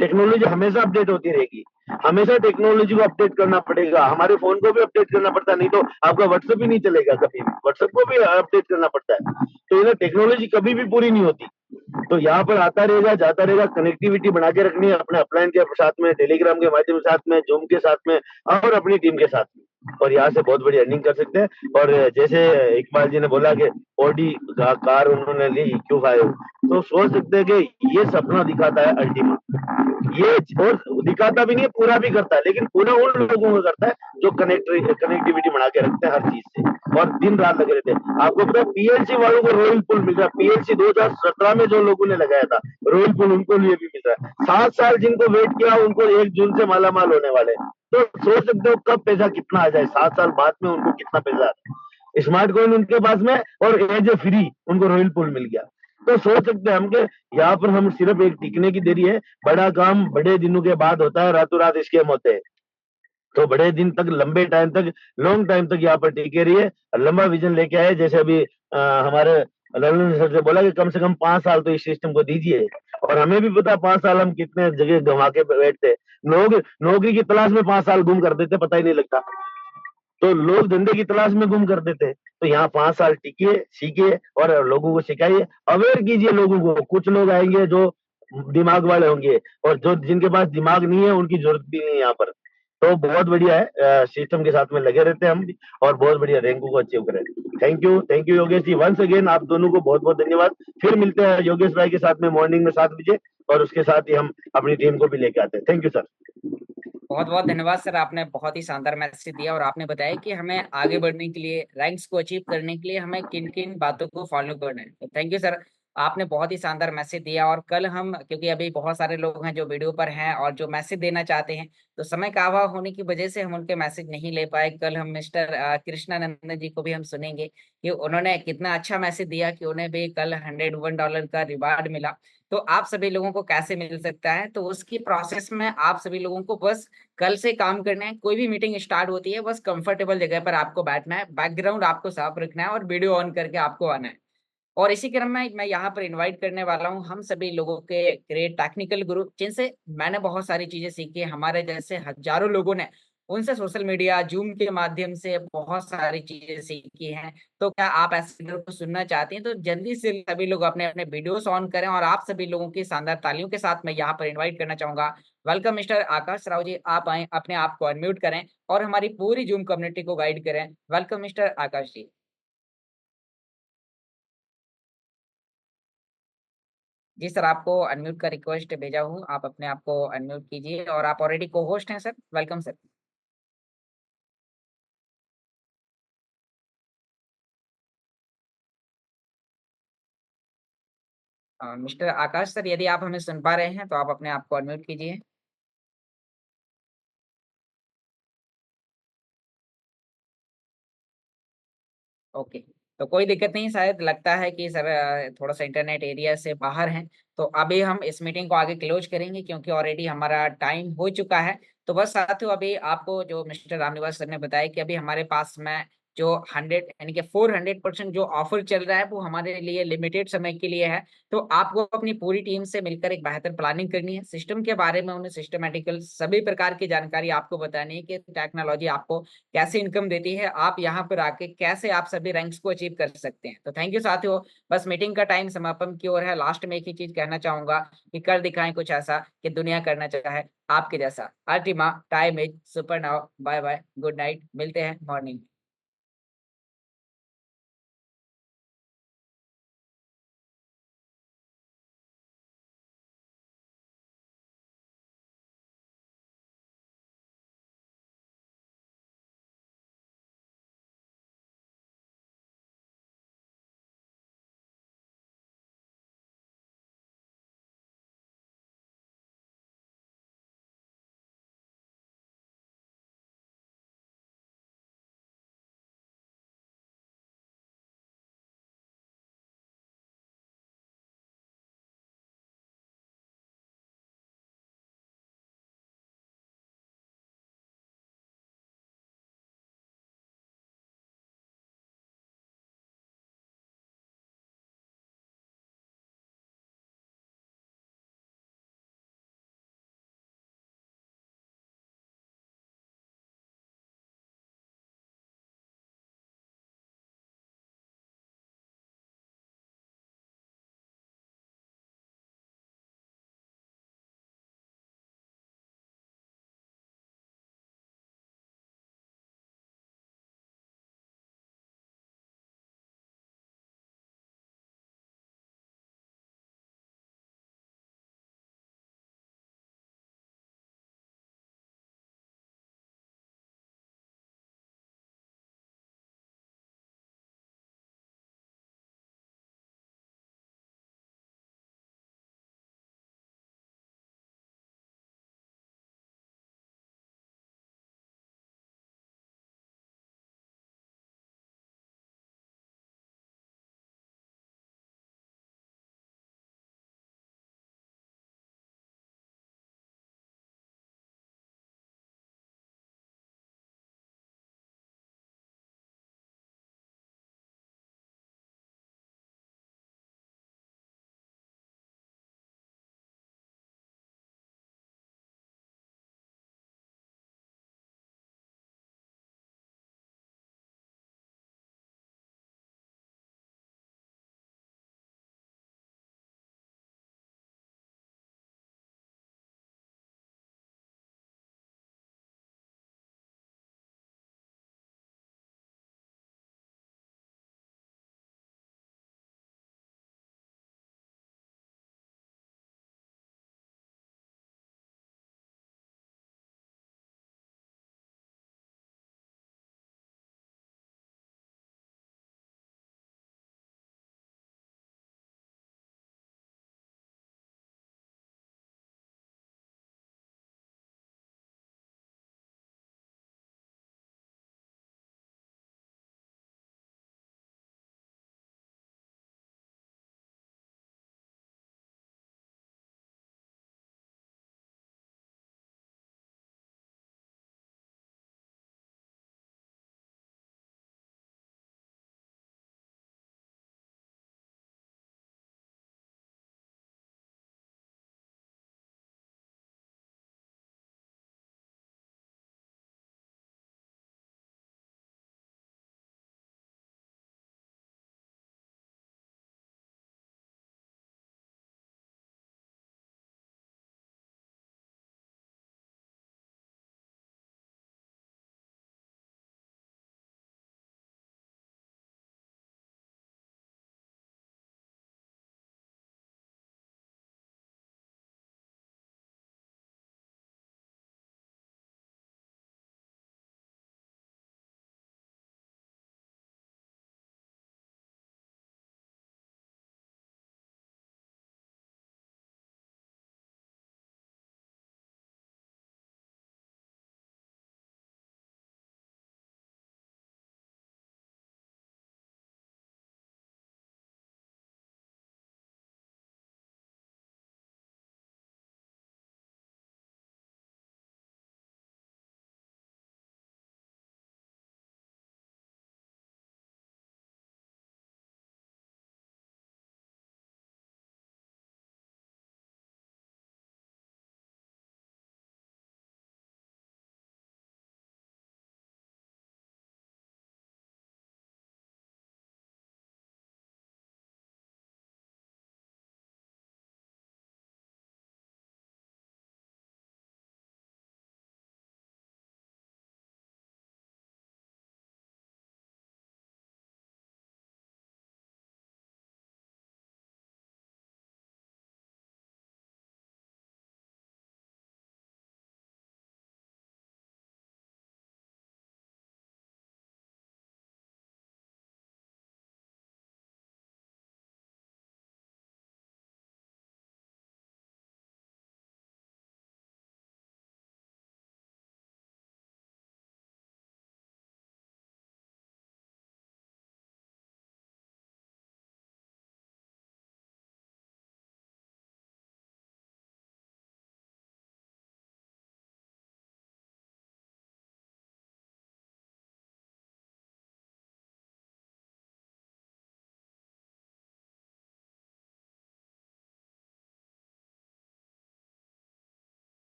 Speaker 6: टेक्नोलॉजी हमेशा अपडेट होती रहेगी, हमेशा टेक्नोलॉजी को अपडेट करना पड़ेगा। हमारे फोन को भी अपडेट करना पड़ता है, नहीं तो आपका व्हाट्सएप ही नहीं चलेगा कभी भी, व्हाट्सएप को भी अपडेट करना पड़ता है। तो ये टेक्नोलॉजी कभी भी पूरी नहीं होती। तो यहाँ पर आता रहेगा, जाता रहेगा, कनेक्टिविटी बना के रखनी है अपने अपलाइन के साथ में, टेलीग्राम के माध्यम के साथ में, जूम के साथ में, और अपनी टीम के साथ में, और यहाँ से बहुत बड़ी अर्निंग कर सकते हैं। और जैसे इकबाल जी ने बोला कि ऑडी कार उन्होंने ली Q5, तो सोच सकते हैं कि ये सपना दिखाता है अल्टीमा, ये और दिखाता भी नहीं है, पूरा भी करता है, लेकिन पूरा उन लोगों को करता है जो कनेक्टिविटी बना के रखते हैं हर चीज से, और दिन रात लगे रहते हैं। आपको पता है PLC वालों को रॉयल पुल मिल रहा है, PLC 2017 में जो लोगों ने लगाया था रॉयल पुल, उनको लिए भी मिल रहा है। 7 साल जिनको वेट किया उनको 1 जून से मालामाल होने वाले। तो सोच सकते हो कब पैसा कितना आ जाए, 7 साल बाद में उनको कितना पैसा आता है। स्मार्ट कॉइन उनके पास में, और एज ए फ्री उनको रॉयल पुल मिल गया। तो सोच सकते हैं हम कि यहाँ पर हम सिर्फ एक टिकने की देरी है, बड़ा काम बड़े दिनों के बाद होता है, रातों रात स्कैम होते हैं। तो बड़े दिन तक, लंबे टाइम तक, लॉन्ग टाइम तक यहाँ पर टिके रहिए, लंबा विजन लेके आए। जैसे अभी हमारे ललन सर से बोला कि कम से कम 5 साल तो इस सिस्टम को दीजिए, और हमें भी पता 5 साल हम कितने जगह गंवा के बैठते। लोग नौकरी की तलाश में 5 साल गुम कर देते, पता ही नहीं लगता। तो लोग धंधे की तलाश में गुम कर देते। तो यहाँ 5 साल टिकिए, सीखिए और लोगों को सिखाइए, अवेयर कीजिए लोगों को। कुछ लोग आएंगे जो दिमाग वाले होंगे, और जो जिनके पास दिमाग नहीं है उनकी जरूरत भी नहीं है यहाँ पर। तो बहुत बढ़िया है, सिस्टम के साथ में लगे रहते हैं हम भी, और बहुत बढ़िया रैंकों को अचीव करें। Thank you Yogesh ji, once again आप दोनों को बहुत बहुत धन्यवाद। फिर मिलते हैं योगेश भाई के साथ में मॉर्निंग में 7 बजे, और उसके साथ ही हम अपनी टीम को भी लेके आते हैं। Thank you sir.
Speaker 1: बहुत बहुत धन्यवाद सर, आपने बहुत ही शानदार मैसेज दिया और आपने बताया कि हमें आगे बढ़ने के लिए, रैंक्स को अचीव करने के लिए हमें किन किन बातों को फॉलो करना है। तो थैंक यू सर, आपने बहुत ही शानदार मैसेज दिया। और कल हम, क्योंकि अभी बहुत सारे लोग हैं जो वीडियो पर हैं और जो मैसेज देना चाहते हैं, तो समय का अभाव होने की वजह से हम उनके मैसेज नहीं ले पाए। कल हम मिस्टर कृष्णानंदन जी को भी हम सुनेंगे कि उन्होंने कितना अच्छा मैसेज दिया कि उन्हें भी कल $101 का रिवार्ड मिला। तो आप सभी लोगों को कैसे मिल सकता है, तो उसकी प्रोसेस में आप सभी लोगों को बस कल से काम करना है। कोई भी मीटिंग स्टार्ट होती है, बस कंफर्टेबल जगह पर आपको बैठना है, बैकग्राउंड आपको साफ रखना है और वीडियो ऑन करके आपको आना है। और इसी क्रम में मैं यहाँ पर इनवाइट करने वाला हूँ हम सभी लोगों के ग्रेट टेक्निकल ग्रुप, जिनसे मैंने बहुत सारी चीजें सीखी है। हमारे जैसे हजारों लोगों ने उनसे सोशल मीडिया, जूम के माध्यम से बहुत सारी चीजें सीखी हैं। तो क्या आप ऐसे वीडियो को सुनना चाहते हैं, तो जल्दी से सभी लोग अपने अपने वीडियोस ऑन करें। और आप सभी लोगों की शानदार तालियों के साथ मैं यहाँ पर इन्वाइट करना चाहूंगा, वेलकम मिस्टर आकाश राव जी, आप आए, अपने आप को अनम्यूट करें और हमारी पूरी जूम कम्युनिटी को गाइड करें। वेलकम मिस्टर आकाश जी। जी सर, आपको अनम्यूट का रिक्वेस्ट भेजा हूँ, आप अपने आप को अनम्यूट कीजिए। और आप ऑलरेडी को होस्ट हैं सर, वेलकम सर। मिस्टर आकाश सर, यदि आप हमें सुन पा रहे हैं तो आप अपने आप को अनम्यूट कीजिए। ओके, तो कोई दिक्कत नहीं, शायद लगता है कि सर थोड़ा सा इंटरनेट एरिया से बाहर हैं। तो अभी हम इस मीटिंग को आगे क्लोज करेंगे क्योंकि ऑलरेडी हमारा टाइम हो चुका है। तो बस साथियों, अभी आपको जो मिस्टर रामनिवास सर ने बताया कि अभी हमारे पास में जो 100 यानी कि 400% जो ऑफर चल रहा है वो हमारे लिए लिमिटेड समय के लिए है। तो आपको अपनी पूरी टीम से मिलकर एक बेहतर प्लानिंग करनी है, सिस्टम के बारे में उन्हें सिस्टमेटिकल सभी प्रकार की जानकारी आपको बतानी है कि टेक्नोलॉजी आपको कैसे इनकम देती है, आप यहाँ पर आके कैसे आप सभी रैंक्स को अचीव कर सकते हैं। तो थैंक यू साथियों, बस मीटिंग का टाइम समापन की ओर है। लास्ट में एक ही चीज कहना चाहूंगा कि कर दिखाएं कुछ ऐसा कि दुनिया करना चाहे आपके जैसा। Ultimate time is super now, bye bye, good night, मिलते हैं मॉर्निंग।